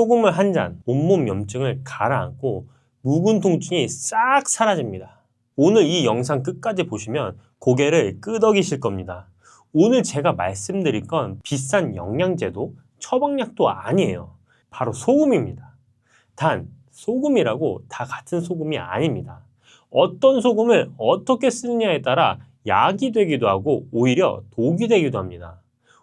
소금물 한 잔, 온몸 염증을 가라앉고 묵은 통증이 싹 사라집니다. 오늘 이 영상 끝까지 보시면 고개를 끄덕이실 겁니다. 오늘 제가 말씀드릴 건 비싼 영양제도 처방약도 아니에요. 바로 소금입니다. 단 소금이라고 다 같은 소금이 아닙니다. 어떤 소금을 어떻게 쓰느냐에 따라 약이 되기도 하고 오히려 독이 되기도 합니다.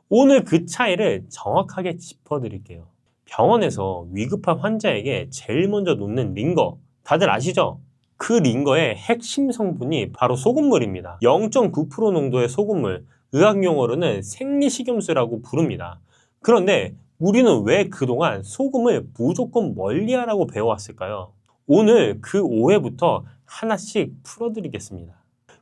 오늘 그 차이를 정확하게 짚어드릴게요. 병원에서 위급한 환자에게 제일 먼저 놓는 링거 다들 아시죠? 그 링거의 핵심 성분이 바로 소금물입니다. 0.9% 농도의 소금물, 의학용어로는 생리식염수라고 부릅니다. 그런데 우리는 왜 그동안 소금을 무조건 멀리하라고 배워왔을까요? 오늘 그 오해부터 하나씩 풀어드리겠습니다.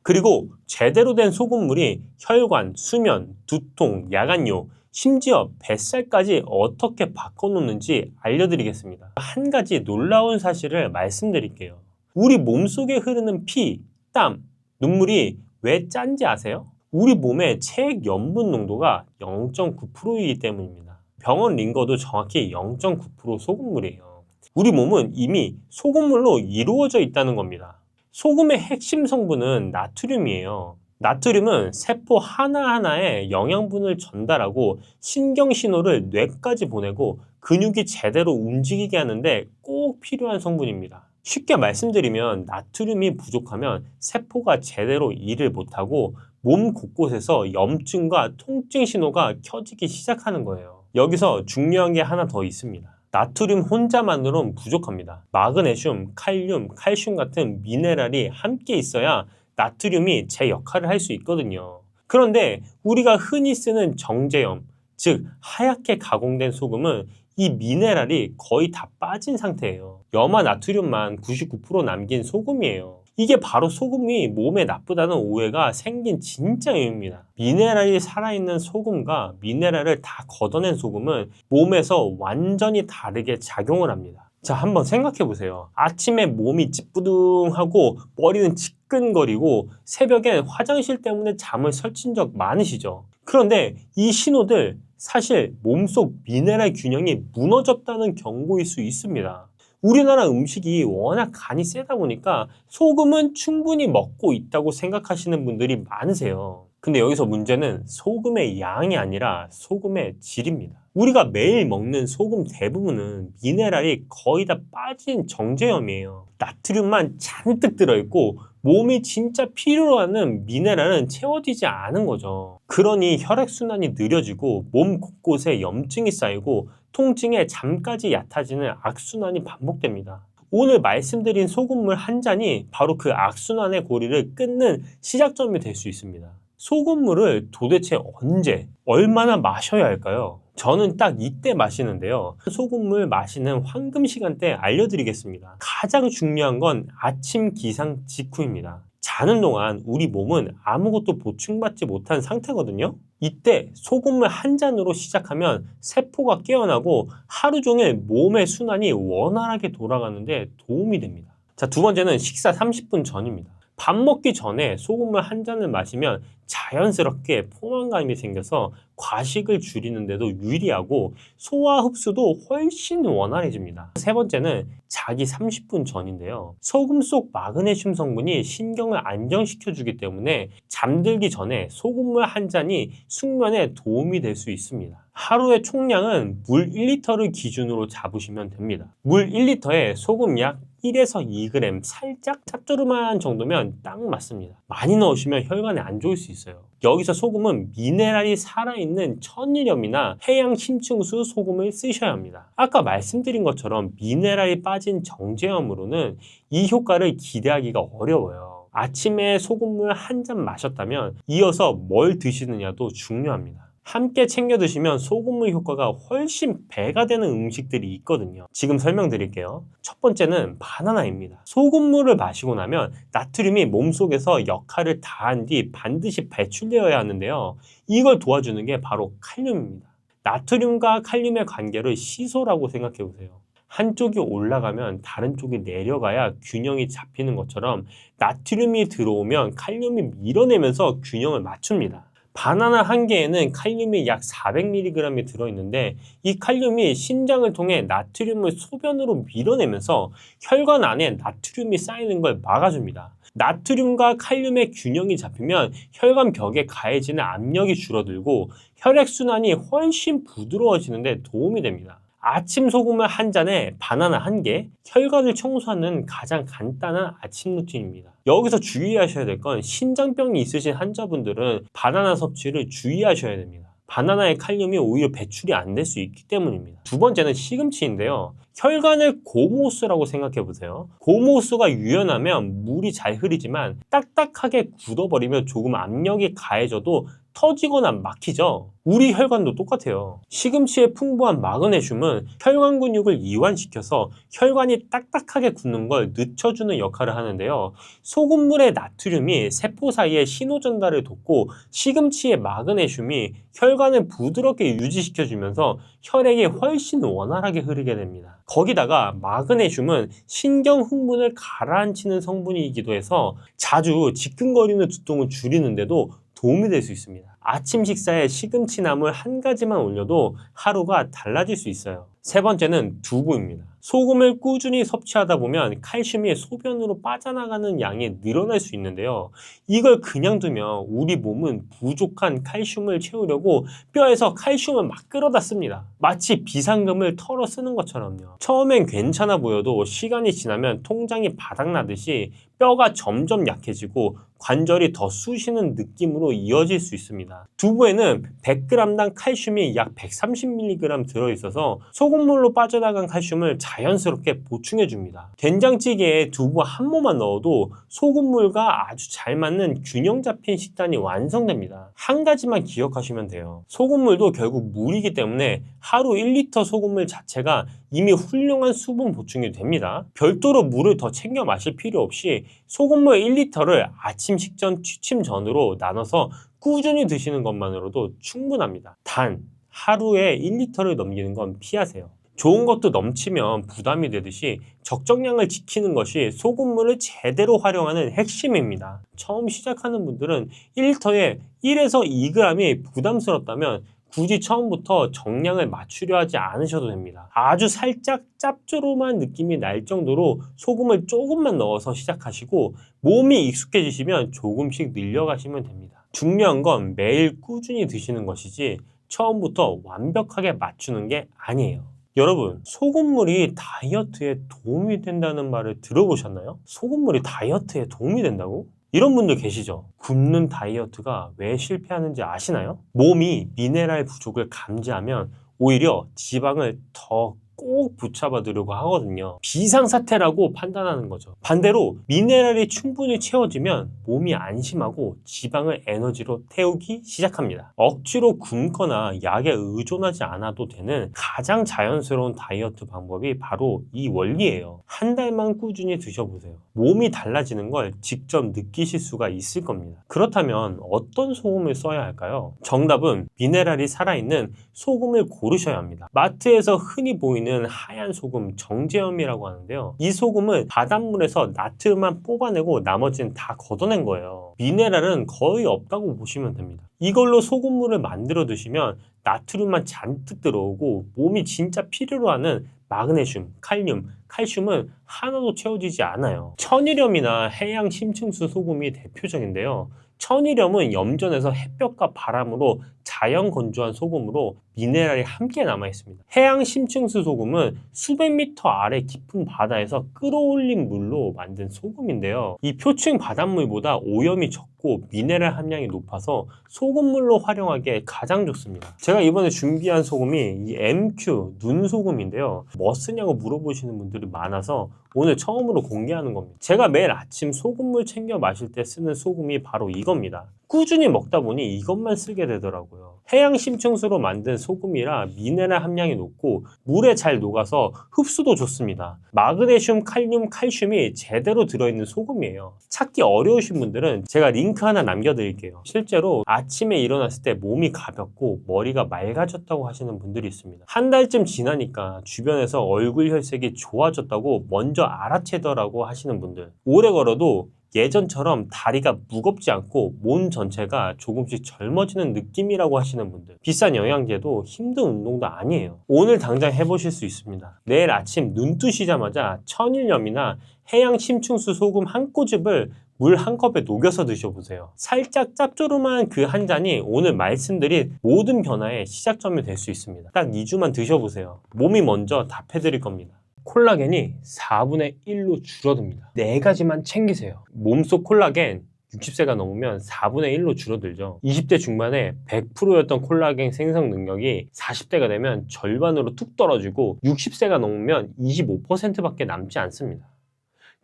그리고 제대로 된 소금물이 혈관, 수면, 두통, 야간요, 심지어 뱃살까지 어떻게 바꿔놓는지 알려드리겠습니다. 한 가지 놀라운 사실을 말씀드릴게요. 우리 몸속에 흐르는 피, 땀, 눈물이 왜 짠지 아세요? 우리 몸의 체액 염분 농도가 0.9%이기 때문입니다. 병원 링거도 정확히 0.9% 소금물이에요. 우리 몸은 이미 소금물로 이루어져 있다는 겁니다. 소금의 핵심 성분은 나트륨이에요. 나트륨은 세포 하나하나에 영양분을 전달하고 신경신호를 뇌까지 보내고 근육이 제대로 움직이게 하는데 꼭 필요한 성분입니다. 쉽게 말씀드리면 나트륨이 부족하면 세포가 제대로 일을 못하고 몸 곳곳에서 염증과 통증 신호가 켜지기 시작하는 거예요. 여기서 중요한 게 하나 더 있습니다. 나트륨 혼자만으로는 부족합니다. 마그네슘, 칼륨, 칼슘 같은 미네랄이 함께 있어야 나트륨이 제 역할을 할 수 있거든요. 그런데 우리가 흔히 쓰는 정제염, 즉 하얗게 가공된 소금은 이 미네랄이 거의 다 빠진 상태예요. 염화 나트륨만 99% 남긴 소금이에요. 이게 바로 소금이 몸에 나쁘다는 오해가 생긴 진짜 이유입니다. 미네랄이 살아있는 소금과 미네랄을 다 걷어낸 소금은 몸에서 완전히 다르게 작용을 합니다. 자, 한번 생각해 보세요. 아침에 몸이 찌뿌둥하고 머리는 지끈거리고 새벽엔 화장실 때문에 잠을 설친 적 많으시죠? 그런데 이 신호들 사실 몸속 미네랄 균형이 무너졌다는 경고일 수 있습니다. 우리나라 음식이 워낙 간이 세다 보니까 소금은 충분히 먹고 있다고 생각하시는 분들이 많으세요. 근데 여기서 문제는 소금의 양이 아니라 소금의 질입니다. 우리가 매일 먹는 소금 대부분은 미네랄이 거의 다 빠진 정제염이에요. 나트륨만 잔뜩 들어있고 몸이 진짜 필요로 하는 미네랄은 채워지지 않은 거죠. 그러니 혈액순환이 느려지고 몸 곳곳에 염증이 쌓이고 통증에 잠까지 얕아지는 악순환이 반복됩니다. 오늘 말씀드린 소금물 한 잔이 바로 그 악순환의 고리를 끊는 시작점이 될 수 있습니다. 소금물을 도대체 언제, 얼마나 마셔야 할까요? 저는 딱 이때 마시는데요. 소금물 마시는 황금 시간대 알려드리겠습니다. 가장 중요한 건 아침 기상 직후입니다. 자는 동안 우리 몸은 아무것도 보충받지 못한 상태거든요. 이때 소금물 한 잔으로 시작하면 세포가 깨어나고 하루 종일 몸의 순환이 원활하게 돌아가는데 도움이 됩니다. 자, 두 번째는 식사 30분 전입니다. 밥 먹기 전에 소금물 한 잔을 마시면 자연스럽게 포만감이 생겨서 과식을 줄이는 데도 유리하고 소화 흡수도 훨씬 원활해집니다. 세 번째는 자기 30분 전인데요. 소금 속 마그네슘 성분이 신경을 안정시켜주기 때문에 잠들기 전에 소금물 한 잔이 숙면에 도움이 될 수 있습니다. 하루의 총량은 물 1리터를 기준으로 잡으시면 됩니다. 물 1리터에 소금 약 1에서 2g 살짝 짭조름한 정도면 딱 맞습니다. 많이 넣으시면 혈관에 안 좋을 수 있어요. 여기서 소금은 미네랄이 살아있는 천일염이나 해양 심층수 소금을 쓰셔야 합니다. 아까 말씀드린 것처럼 미네랄이 빠진 정제염으로는 이 효과를 기대하기가 어려워요. 아침에 소금물 한 잔 마셨다면 이어서 뭘 드시느냐도 중요합니다. 함께 챙겨 드시면 소금물 효과가 훨씬 배가 되는 음식들이 있거든요. 지금 설명드릴게요. 첫 번째는 바나나입니다. 소금물을 마시고 나면 나트륨이 몸속에서 역할을 다한 뒤 반드시 배출되어야 하는데요. 이걸 도와주는 게 바로 칼륨입니다. 나트륨과 칼륨의 관계를 시소라고 생각해 보세요. 한쪽이 올라가면 다른 쪽이 내려가야 균형이 잡히는 것처럼 나트륨이 들어오면 칼륨이 밀어내면서 균형을 맞춥니다. 바나나 한 개에는 칼륨이 약 400mg이 들어있는데 이 칼륨이 신장을 통해 나트륨을 소변으로 밀어내면서 혈관 안에 나트륨이 쌓이는 걸 막아줍니다. 나트륨과 칼륨의 균형이 잡히면 혈관 벽에 가해지는 압력이 줄어들고 혈액순환이 훨씬 부드러워지는 데 도움이 됩니다. 아침 소금을 한 잔에 바나나 한 개, 혈관을 청소하는 가장 간단한 아침 루틴입니다. 여기서 주의하셔야 될 건 신장병이 있으신 환자분들은 바나나 섭취를 주의하셔야 됩니다. 바나나의 칼륨이 오히려 배출이 안 될 수 있기 때문입니다. 두 번째는 시금치인데요. 혈관을 고무호스라고 생각해 보세요. 고무호스가 유연하면 물이 잘 흐르지만 딱딱하게 굳어버리면 조금 압력이 가해져도 터지거나 막히죠. 우리 혈관도 똑같아요. 시금치의 풍부한 마그네슘은 혈관 근육을 이완시켜서 혈관이 딱딱하게 굳는 걸 늦춰주는 역할을 하는데요. 소금물의 나트륨이 세포 사이에 신호 전달을 돕고 시금치의 마그네슘이 혈관을 부드럽게 유지시켜주면서 혈액이 훨씬 원활하게 흐르게 됩니다. 거기다가 마그네슘은 신경 흥분을 가라앉히는 성분이기도 해서 자주 지끈거리는 두통을 줄이는데도 도움이 될 수 있습니다. 아침 식사에 시금치 나물 한 가지만 올려도 하루가 달라질 수 있어요. 세 번째는 두부입니다. 소금을 꾸준히 섭취하다 보면 칼슘이 소변으로 빠져나가는 양이 늘어날 수 있는데요. 이걸 그냥 두면 우리 몸은 부족한 칼슘을 채우려고 뼈에서 칼슘을 막 끌어다 씁니다. 마치 비상금을 털어 쓰는 것처럼요. 처음엔 괜찮아 보여도 시간이 지나면 통장이 바닥나듯이 뼈가 점점 약해지고 관절이 더 쑤시는 느낌으로 이어질 수 있습니다. 두부에는 100g당 칼슘이 약 130mg 들어있어서 소금물로 빠져나간 칼슘을 자연스럽게 보충해줍니다. 된장찌개에 두부 한 모만 넣어도 소금물과 아주 잘 맞는 균형 잡힌 식단이 완성됩니다. 한 가지만 기억하시면 돼요. 소금물도 결국 물이기 때문에 하루 1리터 소금물 자체가 이미 훌륭한 수분 보충이 됩니다. 별도로 물을 더 챙겨 마실 필요 없이 소금물 1리터를 아침 식전, 취침 전으로 나눠서 꾸준히 드시는 것만으로도 충분합니다. 단, 하루에 1리터를 넘기는 건 피하세요. 좋은 것도 넘치면 부담이 되듯이 적정량을 지키는 것이 소금물을 제대로 활용하는 핵심입니다. 처음 시작하는 분들은 1리터에 1에서 2g이 부담스럽다면 굳이 처음부터 정량을 맞추려 하지 않으셔도 됩니다. 아주 살짝 짭조름한 느낌이 날 정도로 소금을 조금만 넣어서 시작하시고 몸이 익숙해지시면 조금씩 늘려가시면 됩니다. 중요한 건 매일 꾸준히 드시는 것이지 처음부터 완벽하게 맞추는 게 아니에요. 여러분, 소금물이 다이어트에 도움이 된다는 말을 들어보셨나요? 소금물이 다이어트에 도움이 된다고? 이런 분들 계시죠? 굶는 다이어트가 왜 실패하는지 아시나요? 몸이 미네랄 부족을 감지하면 오히려 지방을 더 꼭 붙잡아 두려고 하거든요. 비상사태라고 판단하는 거죠. 반대로 미네랄이 충분히 채워지면 몸이 안심하고 지방을 에너지로 태우기 시작합니다. 억지로 굶거나 약에 의존하지 않아도 되는 가장 자연스러운 다이어트 방법이 바로 이 원리예요. 한 달만 꾸준히 드셔보세요. 몸이 달라지는 걸 직접 느끼실 수가 있을 겁니다. 그렇다면 어떤 소금을 써야 할까요? 정답은 미네랄이 살아있는 소금을 고르셔야 합니다. 마트에서 흔히 보이는 하얀 소금 정제염이라고 하는데요. 이 소금은 바닷물에서 나트륨만 뽑아내고 나머지는 다 걷어낸 거예요. 미네랄은 거의 없다고 보시면 됩니다. 이걸로 소금물을 만들어 드시면 나트륨만 잔뜩 들어오고 몸이 진짜 필요로 하는 마그네슘, 칼륨, 칼슘은 하나도 채워지지 않아요. 천일염이나 해양 심층수 소금이 대표적인데요. 천일염은 염전에서 햇볕과 바람으로 자연 건조한 소금으로 미네랄이 함께 남아 있습니다. 해양 심층수 소금은 수백 미터 아래 깊은 바다에서 끌어올린 물로 만든 소금인데요. 이 표층 바닷물보다 오염이 적고 미네랄 함량이 높아서 소금물로 활용하기에 가장 좋습니다. 제가 이번에 준비한 소금이 이 MQ 눈소금인데요. 뭐 쓰냐고 물어보시는 분들이 많아서 오늘 처음으로 공개하는 겁니다. 제가 매일 아침 소금물 챙겨 마실 때 쓰는 소금이 바로 이겁니다. 꾸준히 먹다 보니 이것만 쓰게 되더라고요. 해양 심층수로 만든 소금이라 미네랄 함량이 높고 물에 잘 녹아서 흡수도 좋습니다. 마그네슘, 칼륨, 칼슘이 제대로 들어있는 소금이에요. 찾기 어려우신 분들은 제가 링크 하나 남겨드릴게요. 실제로 아침에 일어났을 때 몸이 가볍고 머리가 맑아졌다고 하시는 분들이 있습니다. 한 달쯤 지나니까 주변에서 얼굴 혈색이 좋아졌다고 먼저 알아채더라고 하시는 분들, 오래 걸어도 예전처럼 다리가 무겁지 않고 몸 전체가 조금씩 젊어지는 느낌이라고 하시는 분들, 비싼 영양제도 힘든 운동도 아니에요. 오늘 당장 해보실 수 있습니다. 내일 아침 눈 뜨시자마자 천일염이나 해양 심층수 소금 한 꼬집을 물 한 컵에 녹여서 드셔보세요. 살짝 짭조름한 그 한 잔이 오늘 말씀드린 모든 변화의 시작점이 될 수 있습니다. 딱 2주만 드셔보세요. 몸이 먼저 답해드릴 겁니다. 콜라겐이 4분의 1로 줄어듭니다. 4가지만 챙기세요. 몸속 콜라겐 60세가 넘으면 4분의 1로 줄어들죠. 20대 중반에 100%였던 콜라겐 생성 능력이 40대가 되면 절반으로 뚝 떨어지고 60세가 넘으면 25%밖에 남지 않습니다.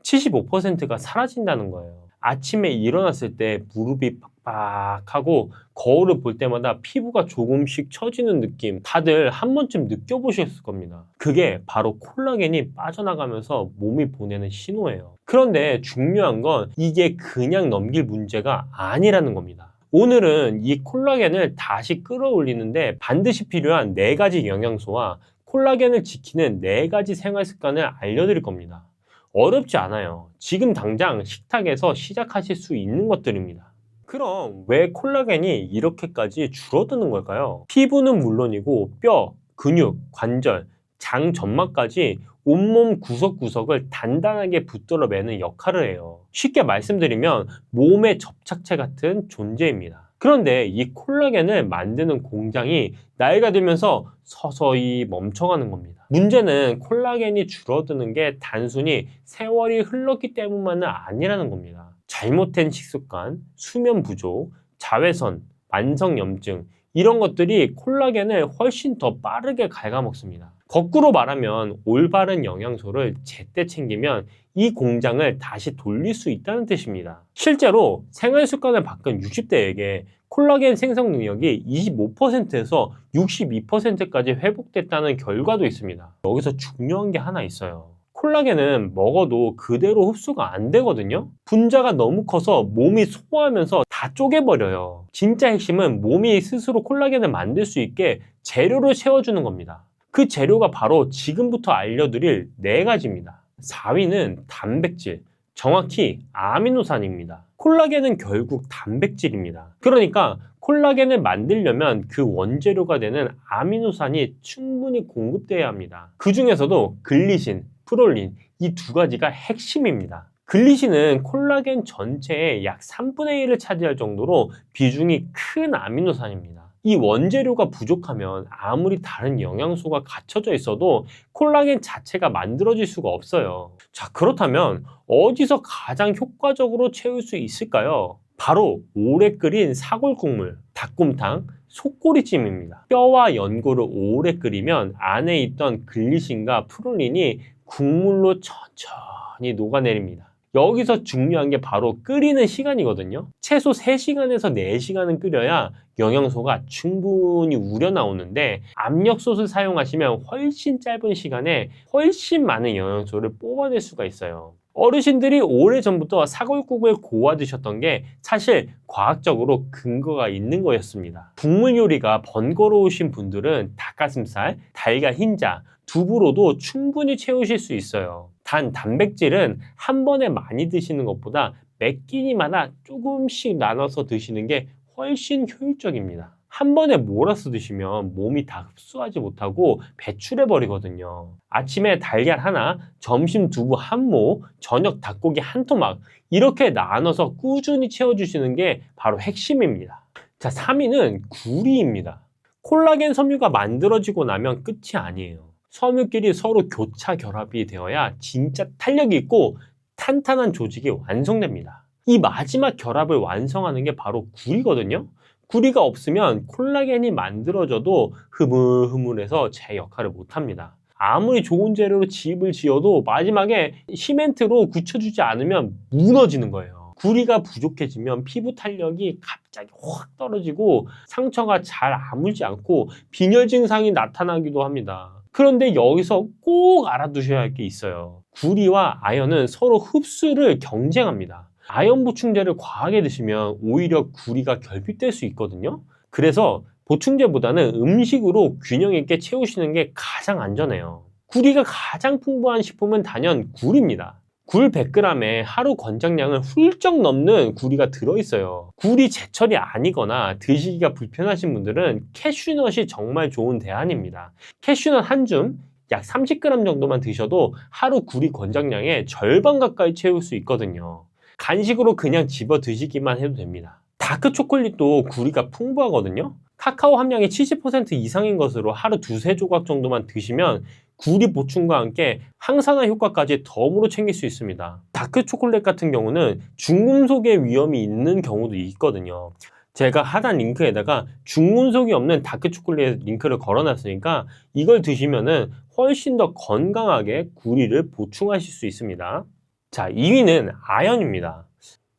75%가 사라진다는 거예요. 아침에 일어났을 때 무릎이 빡빡하고 거울을 볼 때마다 피부가 조금씩 처지는 느낌, 다들 한 번쯤 느껴보셨을 겁니다. 그게 바로 콜라겐이 빠져나가면서 몸이 보내는 신호예요. 그런데 중요한 건 이게 그냥 넘길 문제가 아니라는 겁니다. 오늘은 이 콜라겐을 다시 끌어올리는데 반드시 필요한 4가지 영양소와 콜라겐을 지키는 4가지 생활 습관을 알려드릴 겁니다. 어렵지 않아요. 지금 당장 식탁에서 시작하실 수 있는 것들입니다. 그럼 왜 콜라겐이 이렇게까지 줄어드는 걸까요? 피부는 물론이고 뼈, 근육, 관절, 장 점막까지 온몸 구석구석을 단단하게 붙들어 매는 역할을 해요. 쉽게 말씀드리면 몸의 접착체 같은 존재입니다. 그런데 이 콜라겐을 만드는 공장이 나이가 들면서 서서히 멈춰가는 겁니다. 문제는 콜라겐이 줄어드는 게 단순히 세월이 흘렀기 때문만은 아니라는 겁니다. 잘못된 식습관, 수면 부족, 자외선, 만성염증 이런 것들이 콜라겐을 훨씬 더 빠르게 갉아먹습니다. 거꾸로 말하면 올바른 영양소를 제때 챙기면 이 공장을 다시 돌릴 수 있다는 뜻입니다. 실제로 생활 습관을 바꾼 60대에게 콜라겐 생성 능력이 25%에서 62%까지 회복됐다는 결과도 있습니다. 여기서 중요한 게 하나 있어요. 콜라겐은 먹어도 그대로 흡수가 안 되거든요. 분자가 너무 커서 몸이 소화하면서 다 쪼개버려요. 진짜 핵심은 몸이 스스로 콜라겐을 만들 수 있게 재료를 채워주는 겁니다. 그 재료가 바로 지금부터 알려드릴 4가지입니다. 4위는 단백질, 정확히 아미노산입니다. 콜라겐은 결국 단백질입니다. 그러니까 콜라겐을 만들려면 그 원재료가 되는 아미노산이 충분히 공급돼야 합니다. 그 중에서도 글리신, 프롤린 이 2가지가 핵심입니다. 글리신은 콜라겐 전체의 약 3분의 1을 차지할 정도로 비중이 큰 아미노산입니다. 이 원재료가 부족하면 아무리 다른 영양소가 갖춰져 있어도 콜라겐 자체가 만들어질 수가 없어요. 자, 그렇다면 어디서 가장 효과적으로 채울 수 있을까요? 바로 오래 끓인 사골국물, 닭곰탕, 속꼬리찜입니다. 뼈와 연골을 오래 끓이면 안에 있던 글리신과 프롤린이 국물로 천천히 녹아내립니다. 여기서 중요한 게 바로 끓이는 시간이거든요. 최소 3시간에서 4시간은 끓여야 영양소가 충분히 우러나오는데 압력솥을 사용하시면 훨씬 짧은 시간에 훨씬 많은 영양소를 뽑아낼 수가 있어요. 어르신들이 오래전부터 사골국을 고아 드셨던 게 사실 과학적으로 근거가 있는 거였습니다. 국물 요리가 번거로우신 분들은 닭가슴살, 달걀 흰자, 두부로도 충분히 채우실 수 있어요. 단 단백질은 한 번에 많이 드시는 것보다 몇 끼니마다 조금씩 나눠서 드시는 게 훨씬 효율적입니다. 한 번에 몰아서 드시면 몸이 다 흡수하지 못하고 배출해 버리거든요. 아침에 달걀 하나, 점심 두부 한 모, 저녁 닭고기 한 토막 이렇게 나눠서 꾸준히 채워주시는 게 바로 핵심입니다. 자, 3위는 구리입니다. 콜라겐 섬유가 만들어지고 나면 끝이 아니에요. 섬유끼리 서로 교차 결합이 되어야 진짜 탄력이 있고 탄탄한 조직이 완성됩니다. 이 마지막 결합을 완성하는 게 바로 구리거든요. 구리가 없으면 콜라겐이 만들어져도 흐물흐물해서 제 역할을 못합니다. 아무리 좋은 재료로 집을 지어도 마지막에 시멘트로 굳혀주지 않으면 무너지는 거예요. 구리가 부족해지면 피부 탄력이 갑자기 확 떨어지고 상처가 잘 아물지 않고 빈혈 증상이 나타나기도 합니다. 그런데 여기서 꼭 알아두셔야 할 게 있어요. 구리와 아연은 서로 흡수를 경쟁합니다. 아연 보충제를 과하게 드시면 오히려 구리가 결핍될 수 있거든요. 그래서 보충제보다는 음식으로 균형 있게 채우시는 게 가장 안전해요. 구리가 가장 풍부한 식품은 단연 굴입니다. 굴 100g에 하루 권장량을 훌쩍 넘는 구리가 들어있어요. 굴이 제철이 아니거나 드시기가 불편하신 분들은 캐슈넛이 정말 좋은 대안입니다. 캐슈넛 한 줌 약 30g 정도만 드셔도 하루 구리 권장량의 절반 가까이 채울 수 있거든요. 간식으로 그냥 집어 드시기만 해도 됩니다. 다크 초콜릿도 구리가 풍부하거든요. 카카오 함량이 70% 이상인 것으로 하루 2~3조각 정도만 드시면 구리 보충과 함께 항산화 효과까지 덤으로 챙길 수 있습니다. 다크 초콜릿 같은 경우는 중금속의 위험이 있는 경우도 있거든요. 제가 하단 링크에다가 중금속이 없는 다크 초콜릿 링크를 걸어놨으니까 이걸 드시면은 훨씬 더 건강하게 구리를 보충하실 수 있습니다. 자, 2위는 아연입니다.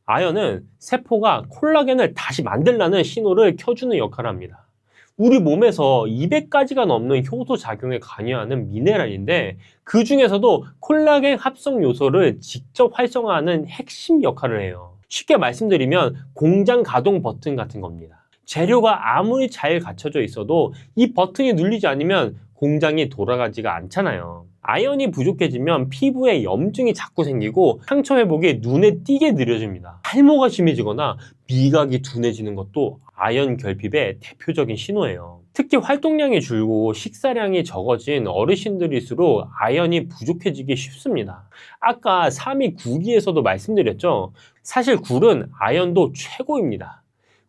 아연은 세포가 콜라겐을 다시 만들라는 신호를 켜주는 역할을 합니다. 우리 몸에서 200가지가 넘는 효소 작용에 관여하는 미네랄인데 그 중에서도 콜라겐 합성 요소를 직접 활성화하는 핵심 역할을 해요. 쉽게 말씀드리면 공장 가동 버튼 같은 겁니다. 재료가 아무리 잘 갖춰져 있어도 이 버튼이 눌리지 않으면 공장이 돌아가지가 않잖아요. 아연이 부족해지면 피부에 염증이 자꾸 생기고 상처 회복이 눈에 띄게 느려집니다. 탈모가 심해지거나 미각이 둔해지는 것도 아연 결핍의 대표적인 신호예요. 특히 활동량이 줄고 식사량이 적어진 어르신들일수록 아연이 부족해지기 쉽습니다. 아까 3위 굴기에서도 말씀드렸죠. 사실 굴은 아연도 최고입니다.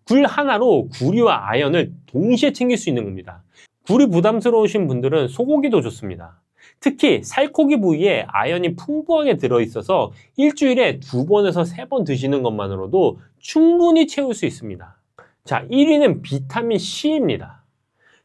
굴 하나로 구리와 아연을 동시에 챙길 수 있는 겁니다. 굴이 부담스러우신 분들은 소고기도 좋습니다. 특히 살코기 부위에 아연이 풍부하게 들어있어서 일주일에 2번에서 3번 드시는 것만으로도 충분히 채울 수 있습니다. 자, 1위는 비타민 C입니다.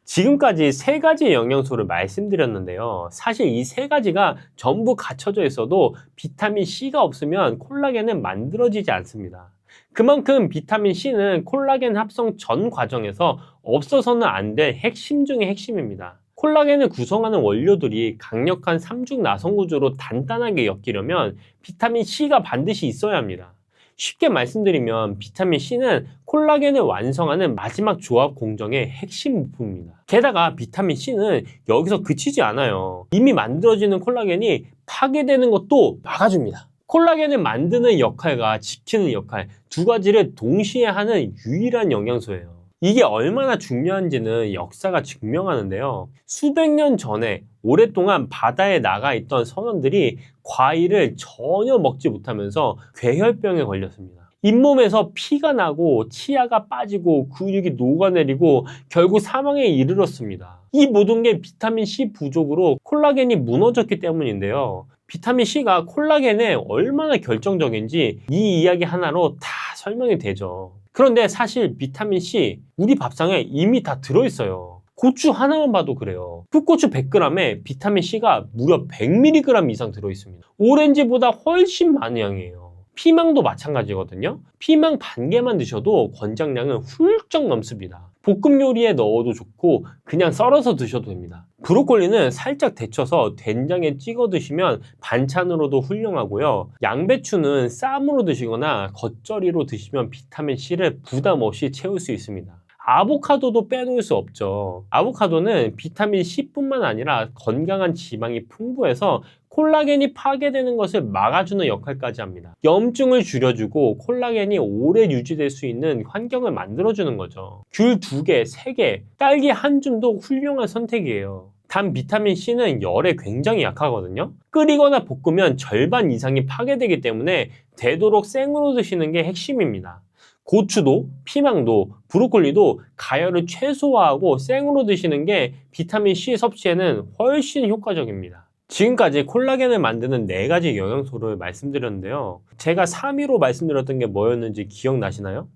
지금까지 3가지 영양소를 말씀드렸는데요. 사실 이 3가지가 전부 갖춰져 있어도 비타민 C가 없으면 콜라겐은 만들어지지 않습니다. 그만큼 비타민 C는 콜라겐 합성 전 과정에서 없어서는 안 될 핵심 중의 핵심입니다. 콜라겐을 구성하는 원료들이 강력한 삼중 나성 구조로 단단하게 엮이려면 비타민 C가 반드시 있어야 합니다. 쉽게 말씀드리면 비타민 C는 콜라겐을 완성하는 마지막 조합 공정의 핵심 부품입니다. 게다가 비타민 C는 여기서 그치지 않아요. 이미 만들어지는 콜라겐이 파괴되는 것도 막아줍니다. 콜라겐을 만드는 역할과 지키는 역할, 2가지를 동시에 하는 유일한 영양소예요. 이게 얼마나 중요한지는 역사가 증명하는데요. 수백 년 전에 오랫동안 바다에 나가 있던 선원들이 과일을 전혀 먹지 못하면서 괴혈병에 걸렸습니다. 잇몸에서 피가 나고 치아가 빠지고 근육이 녹아내리고 결국 사망에 이르렀습니다. 이 모든 게 비타민 C 부족으로 콜라겐이 무너졌기 때문인데요. 비타민 C가 콜라겐에 얼마나 결정적인지 이 이야기 하나로 다 설명이 되죠. 그런데 사실 비타민 C 우리 밥상에 이미 다 들어있어요. 고추 하나만 봐도 그래요. 풋고추 100g에 비타민 C가 무려 100mg 이상 들어있습니다. 오렌지보다 훨씬 많은 양이에요. 피망도 마찬가지거든요. 피망 반 개만 드셔도 권장량은 훌쩍 넘습니다. 볶음 요리에 넣어도 좋고 그냥 썰어서 드셔도 됩니다. 브로콜리는 살짝 데쳐서 된장에 찍어 드시면 반찬으로도 훌륭하고요. 양배추는 쌈으로 드시거나 겉절이로 드시면 비타민 C를 부담 없이 채울 수 있습니다. 아보카도도 빼놓을 수 없죠. 아보카도는 비타민 C뿐만 아니라 건강한 지방이 풍부해서 콜라겐이 파괴되는 것을 막아주는 역할까지 합니다. 염증을 줄여주고 콜라겐이 오래 유지될 수 있는 환경을 만들어주는 거죠. 귤 2개, 3개, 딸기 한 줌도 훌륭한 선택이에요. 단 비타민 C는 열에 굉장히 약하거든요. 끓이거나 볶으면 절반 이상이 파괴되기 때문에 되도록 생으로 드시는 게 핵심입니다. 고추도, 피망도, 브로콜리도 가열을 최소화하고 생으로 드시는 게 비타민 C 섭취에는 훨씬 효과적입니다. 지금까지 콜라겐을 만드는 4가지 영양소를 말씀드렸는데요. 제가 3위로 말씀드렸던 게 뭐였는지 기억나시나요?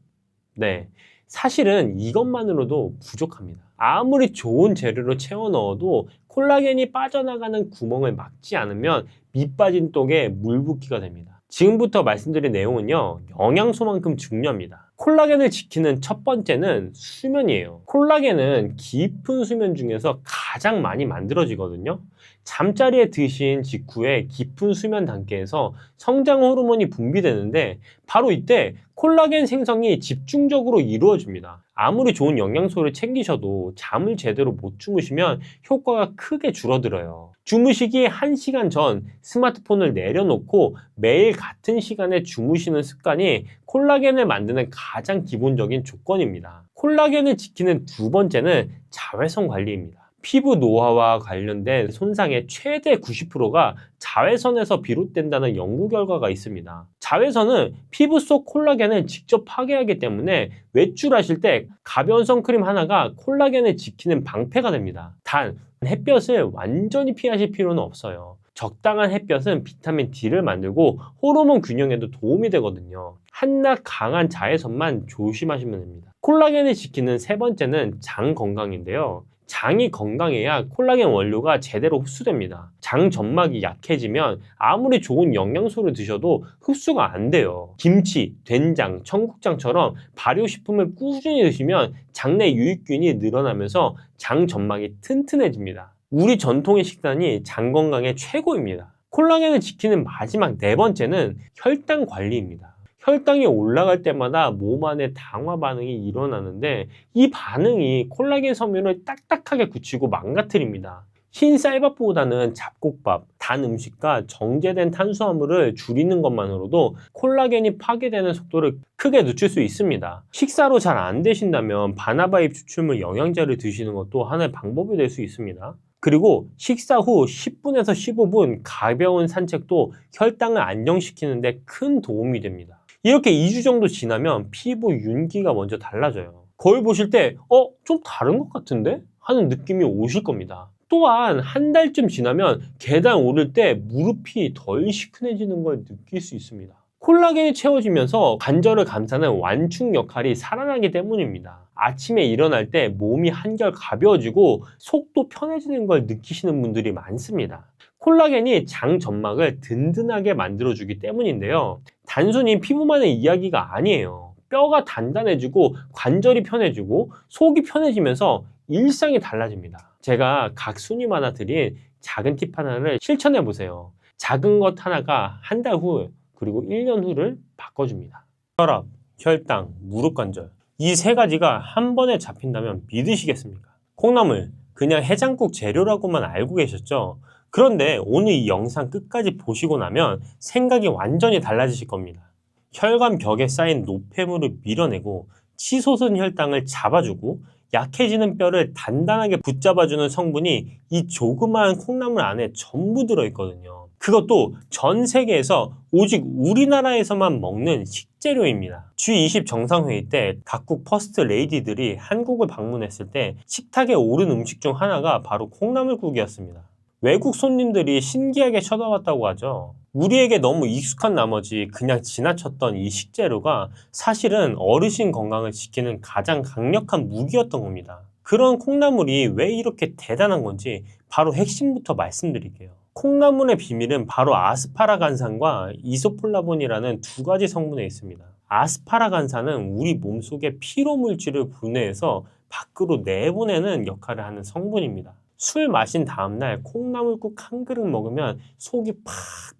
네, 사실은 이것만으로도 부족합니다. 아무리 좋은 재료로 채워 넣어도 콜라겐이 빠져나가는 구멍을 막지 않으면 밑 빠진 떡에 물 붓기가 됩니다. 지금부터 말씀드린 내용은요, 영양소만큼 중요합니다. 콜라겐을 지키는 첫 번째는 수면이에요. 콜라겐은 깊은 수면 중에서 가장 많이 만들어지거든요. 잠자리에 드신 직후에 깊은 수면 단계에서 성장 호르몬이 분비되는데 바로 이때 콜라겐 생성이 집중적으로 이루어집니다. 아무리 좋은 영양소를 챙기셔도 잠을 제대로 못 주무시면 효과가 크게 줄어들어요. 주무시기 1시간 전 스마트폰을 내려놓고 매일 같은 시간에 주무시는 습관이 콜라겐을 만드는 가장 기본적인 조건입니다. 콜라겐을 지키는 두 번째는 자외선 관리입니다. 피부 노화와 관련된 손상의 최대 90%가 자외선에서 비롯된다는 연구 결과가 있습니다. 자외선은 피부 속 콜라겐을 직접 파괴하기 때문에 외출하실 때 가벼운 선크림 하나가 콜라겐을 지키는 방패가 됩니다. 단, 햇볕을 완전히 피하실 필요는 없어요. 적당한 햇볕은 비타민 D를 만들고 호르몬 균형에도 도움이 되거든요. 한낮 강한 자외선만 조심하시면 됩니다. 콜라겐을 지키는 세 번째는 장 건강인데요. 장이 건강해야 콜라겐 원료가 제대로 흡수됩니다. 장 점막이 약해지면 아무리 좋은 영양소를 드셔도 흡수가 안 돼요. 김치, 된장, 청국장처럼 발효식품을 꾸준히 드시면 장내 유익균이 늘어나면서 장 점막이 튼튼해집니다. 우리 전통의 식단이 장 건강에 최고입니다. 콜라겐을 지키는 마지막 네 번째는 혈당 관리입니다. 혈당이 올라갈 때마다 몸 안에 당화 반응이 일어나는데 이 반응이 콜라겐 섬유를 딱딱하게 굳히고 망가뜨립니다. 흰 쌀밥보다는 잡곡밥, 단 음식과 정제된 탄수화물을 줄이는 것만으로도 콜라겐이 파괴되는 속도를 크게 늦출 수 있습니다. 식사로 잘 안 되신다면 바나바잎 추출물 영양제를 드시는 것도 하나의 방법이 될 수 있습니다. 그리고 식사 후 10분에서 15분 가벼운 산책도 혈당을 안정시키는 데 큰 도움이 됩니다. 이렇게 2주 정도 지나면 피부 윤기가 먼저 달라져요. 거울 보실 때 좀 다른 것 같은데? 하는 느낌이 오실 겁니다. 또한 한 달쯤 지나면 계단 오를 때 무릎이 덜 시큰해지는 걸 느낄 수 있습니다. 콜라겐이 채워지면서 관절을 감싸는 완충 역할이 살아나기 때문입니다. 아침에 일어날 때 몸이 한결 가벼워지고 속도 편해지는 걸 느끼시는 분들이 많습니다. 콜라겐이 장 점막을 든든하게 만들어주기 때문인데요. 단순히 피부만의 이야기가 아니에요. 뼈가 단단해지고 관절이 편해지고 속이 편해지면서 일상이 달라집니다. 제가 각 순위 하나 드린 작은 팁 하나를 실천해 보세요. 작은 것 하나가 한 달 후 그리고 1년 후를 바꿔줍니다. 혈압, 혈당, 무릎 관절 이 세 가지가 한 번에 잡힌다면 믿으시겠습니까? 콩나물, 그냥 해장국 재료라고만 알고 계셨죠? 그런데 오늘 이 영상 끝까지 보시고 나면 생각이 완전히 달라지실 겁니다. 혈관 벽에 쌓인 노폐물을 밀어내고 치솟은 혈당을 잡아주고 약해지는 뼈를 단단하게 붙잡아주는 성분이 이 조그마한 콩나물 안에 전부 들어있거든요. 그것도 전 세계에서 오직 우리나라에서만 먹는 식재료입니다. G20 정상회의 때 각국 퍼스트 레이디들이 한국을 방문했을 때 식탁에 오른 음식 중 하나가 바로 콩나물국이었습니다. 외국 손님들이 신기하게 쳐다봤다고 하죠. 우리에게 너무 익숙한 나머지 그냥 지나쳤던 이 식재료가 사실은 어르신 건강을 지키는 가장 강력한 무기였던 겁니다. 그런 콩나물이 왜 이렇게 대단한 건지 바로 핵심부터 말씀드릴게요. 콩나물의 비밀은 바로 아스파라간산과 이소플라본이라는 두 가지 성분에 있습니다. 아스파라간산은 우리 몸속의 피로물질을 분해해서 밖으로 내보내는 역할을 하는 성분입니다. 술 마신 다음날 콩나물국 한 그릇 먹으면 속이 팍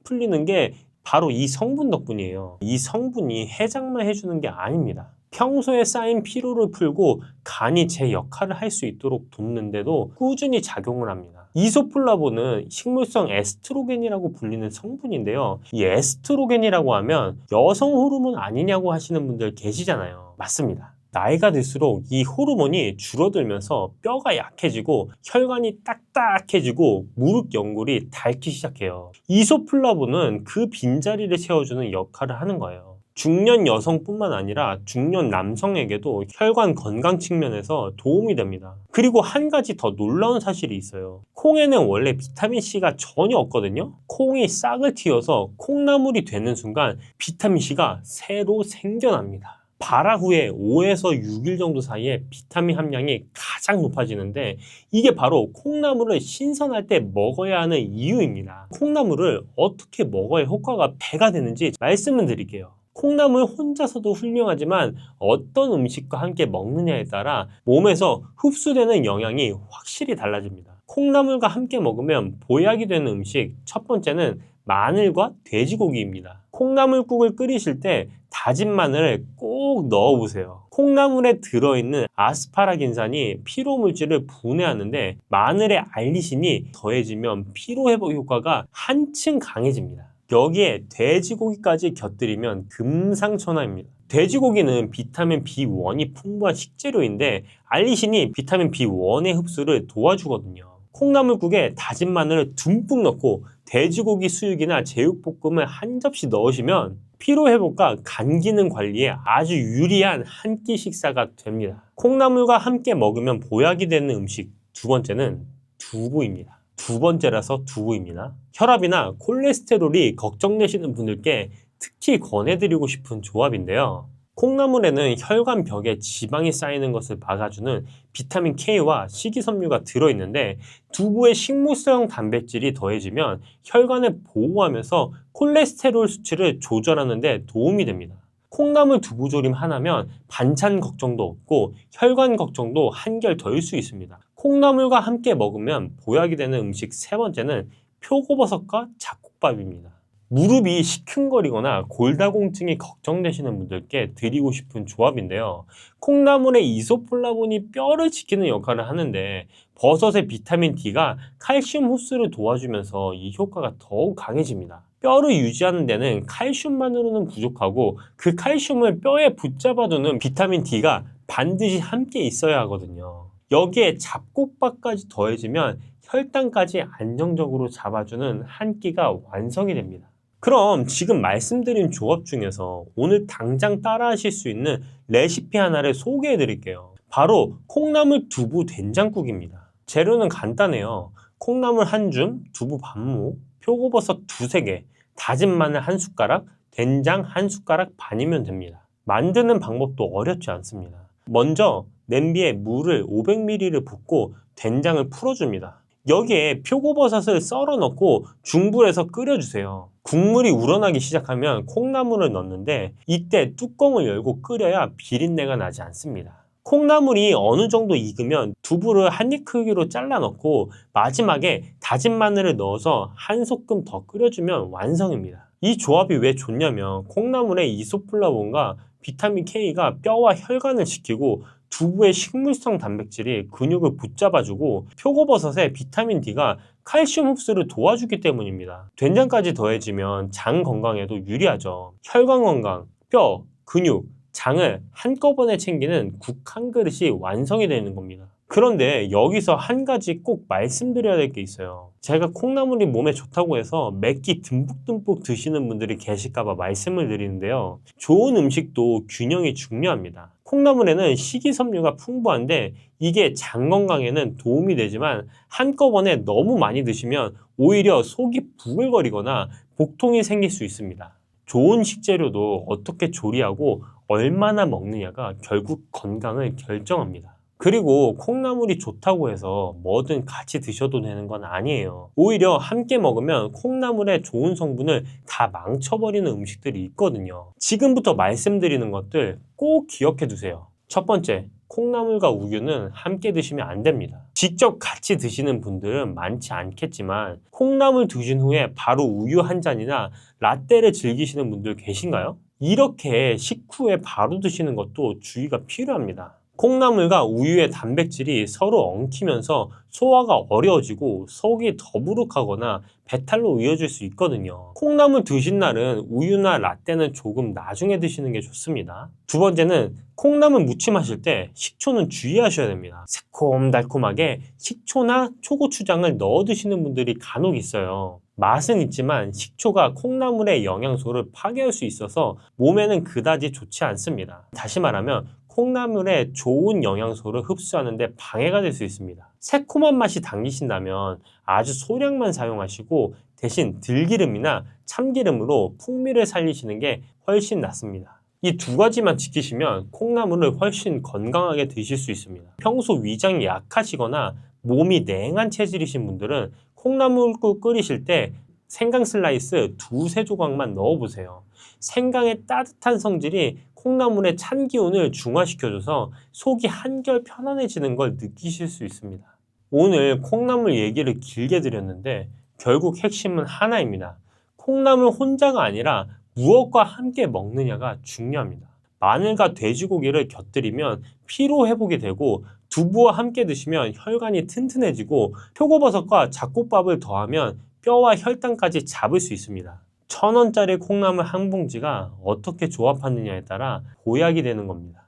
풀리는 게 바로 이 성분 덕분이에요. 이 성분이 해장만 해주는 게 아닙니다. 평소에 쌓인 피로를 풀고 간이 제 역할을 할 수 있도록 돕는데도 꾸준히 작용을 합니다. 이소플라본은 식물성 에스트로겐이라고 불리는 성분인데요. 이 에스트로겐이라고 하면 여성 호르몬 아니냐고 하시는 분들 계시잖아요. 맞습니다. 나이가 들수록 이 호르몬이 줄어들면서 뼈가 약해지고 혈관이 딱딱해지고 무릎 연골이 닳기 시작해요. 이소플라본은 그 빈자리를 채워주는 역할을 하는 거예요. 중년 여성뿐만 아니라 중년 남성에게도 혈관 건강 측면에서 도움이 됩니다. 그리고 한 가지 더 놀라운 사실이 있어요. 콩에는 원래 비타민C가 전혀 없거든요. 콩이 싹을 틔워서 콩나물이 되는 순간 비타민C가 새로 생겨납니다. 발화 후에 5에서 6일 정도 사이에 비타민 함량이 가장 높아지는데 이게 바로 콩나물을 신선할 때 먹어야 하는 이유입니다. 콩나물을 어떻게 먹어야 효과가 배가 되는지 말씀을 드릴게요. 콩나물 혼자서도 훌륭하지만 어떤 음식과 함께 먹느냐에 따라 몸에서 흡수되는 영양이 확실히 달라집니다. 콩나물과 함께 먹으면 보약이 되는 음식 첫 번째는 마늘과 돼지고기입니다. 콩나물국을 끓이실 때 다진 마늘을 꼭 넣어보세요. 콩나물에 들어있는 아스파라긴산이 피로물질을 분해하는데 마늘의 알리신이 더해지면 피로회복 효과가 한층 강해집니다. 여기에 돼지고기까지 곁들이면 금상첨화입니다. 돼지고기는 비타민 B1이 풍부한 식재료인데 알리신이 비타민 B1의 흡수를 도와주거든요. 콩나물국에 다진 마늘을 듬뿍 넣고 돼지고기 수육이나 제육볶음을 한 접시 넣으시면 피로회복과 간 기능 관리에 아주 유리한 한 끼 식사가 됩니다. 콩나물과 함께 먹으면 보약이 되는 음식 두 번째는 두부입니다. 두 번째라서 두부입니다. 혈압이나 콜레스테롤이 걱정되시는 분들께 특히 권해드리고 싶은 조합인데요. 콩나물에는 혈관 벽에 지방이 쌓이는 것을 막아주는 비타민 K와 식이섬유가 들어있는데 두부의 식물성 단백질이 더해지면 혈관을 보호하면서 콜레스테롤 수치를 조절하는 데 도움이 됩니다. 콩나물 두부조림 하나면 반찬 걱정도 없고 혈관 걱정도 한결 덜 수 있습니다. 콩나물과 함께 먹으면 보약이 되는 음식 세 번째는 표고버섯과 잡곡밥입니다. 무릎이 시큰거리거나 골다공증이 걱정되시는 분들께 드리고 싶은 조합인데요. 콩나물의 이소플라본이 뼈를 지키는 역할을 하는데 버섯의 비타민 D가 칼슘 흡수를 도와주면서 이 효과가 더욱 강해집니다. 뼈를 유지하는 데는 칼슘만으로는 부족하고 그 칼슘을 뼈에 붙잡아두는 비타민 D가 반드시 함께 있어야 하거든요. 여기에 잡곡밥까지 더해지면 혈당까지 안정적으로 잡아주는 한 끼가 완성이 됩니다. 그럼 지금 말씀드린 조합 중에서 오늘 당장 따라 하실 수 있는 레시피 하나를 소개해 드릴게요. 바로 콩나물 두부 된장국입니다. 재료는 간단해요. 콩나물 한 줌, 두부 반모, 표고버섯 두세 개, 다진 마늘 한 숟가락, 된장 한 숟가락 반이면 됩니다. 만드는 방법도 어렵지 않습니다. 먼저 냄비에 물을 500ml를 붓고 된장을 풀어줍니다. 여기에 표고버섯을 썰어 넣고 중불에서 끓여주세요. 국물이 우러나기 시작하면 콩나물을 넣는데 이때 뚜껑을 열고 끓여야 비린내가 나지 않습니다. 콩나물이 어느 정도 익으면 두부를 한 입 크기로 잘라 넣고 마지막에 다진 마늘을 넣어서 한 소끔 더 끓여주면 완성입니다. 이 조합이 왜 좋냐면 콩나물의 이소플라본과 비타민 K가 뼈와 혈관을 지키고 두부의 식물성 단백질이 근육을 붙잡아주고 표고버섯의 비타민 D가 칼슘 흡수를 도와주기 때문입니다. 된장까지 더해지면 장 건강에도 유리하죠. 혈관 건강, 뼈, 근육, 장을 한꺼번에 챙기는 국 한 그릇이 완성이 되는 겁니다. 그런데 여기서 한 가지 꼭 말씀드려야 될 게 있어요. 제가 콩나물이 몸에 좋다고 해서 맵기 듬뿍듬뿍 드시는 분들이 계실까봐 말씀을 드리는데요. 좋은 음식도 균형이 중요합니다. 콩나물에는 식이섬유가 풍부한데 이게 장 건강에는 도움이 되지만 한꺼번에 너무 많이 드시면 오히려 속이 부글거리거나 복통이 생길 수 있습니다. 좋은 식재료도 어떻게 조리하고 얼마나 먹느냐가 결국 건강을 결정합니다. 그리고 콩나물이 좋다고 해서 뭐든 같이 드셔도 되는 건 아니에요. 오히려 함께 먹으면 콩나물의 좋은 성분을 다 망쳐버리는 음식들이 있거든요. 지금부터 말씀드리는 것들 꼭 기억해 두세요. 첫 번째, 콩나물과 우유는 함께 드시면 안 됩니다. 직접 같이 드시는 분들은 많지 않겠지만 콩나물 드신 후에 바로 우유 한 잔이나 라떼를 즐기시는 분들 계신가요? 이렇게 식후에 바로 드시는 것도 주의가 필요합니다. 콩나물과 우유의 단백질이 서로 엉키면서 소화가 어려워지고 속이 더부룩하거나 배탈로 이어질 수 있거든요. 콩나물 드신 날은 우유나 라떼는 조금 나중에 드시는 게 좋습니다. 두 번째는 콩나물 무침하실 때 식초는 주의하셔야 됩니다. 새콤달콤하게 식초나 초고추장을 넣어 드시는 분들이 간혹 있어요. 맛은 있지만 식초가 콩나물의 영양소를 파괴할 수 있어서 몸에는 그다지 좋지 않습니다. 다시 말하면 콩나물의 좋은 영양소를 흡수하는 데 방해가 될 수 있습니다. 새콤한 맛이 당기신다면 아주 소량만 사용하시고 대신 들기름이나 참기름으로 풍미를 살리시는 게 훨씬 낫습니다. 이 두 가지만 지키시면 콩나물을 훨씬 건강하게 드실 수 있습니다. 평소 위장이 약하시거나 몸이 냉한 체질이신 분들은 콩나물국 끓이실 때 생강 슬라이스 두세 조각만 넣어보세요. 생강의 따뜻한 성질이 콩나물의 찬 기운을 중화시켜줘서 속이 한결 편안해지는 걸 느끼실 수 있습니다. 오늘 콩나물 얘기를 길게 드렸는데 결국 핵심은 하나입니다. 콩나물 혼자가 아니라 무엇과 함께 먹느냐가 중요합니다. 마늘과 돼지고기를 곁들이면 피로 회복이 되고 두부와 함께 드시면 혈관이 튼튼해지고 표고버섯과 잡곡밥을 더하면 뼈와 혈당까지 잡을 수 있습니다. 1,000원짜리 콩나물 한 봉지가 어떻게 조합하느냐에 따라 보약이 되는 겁니다.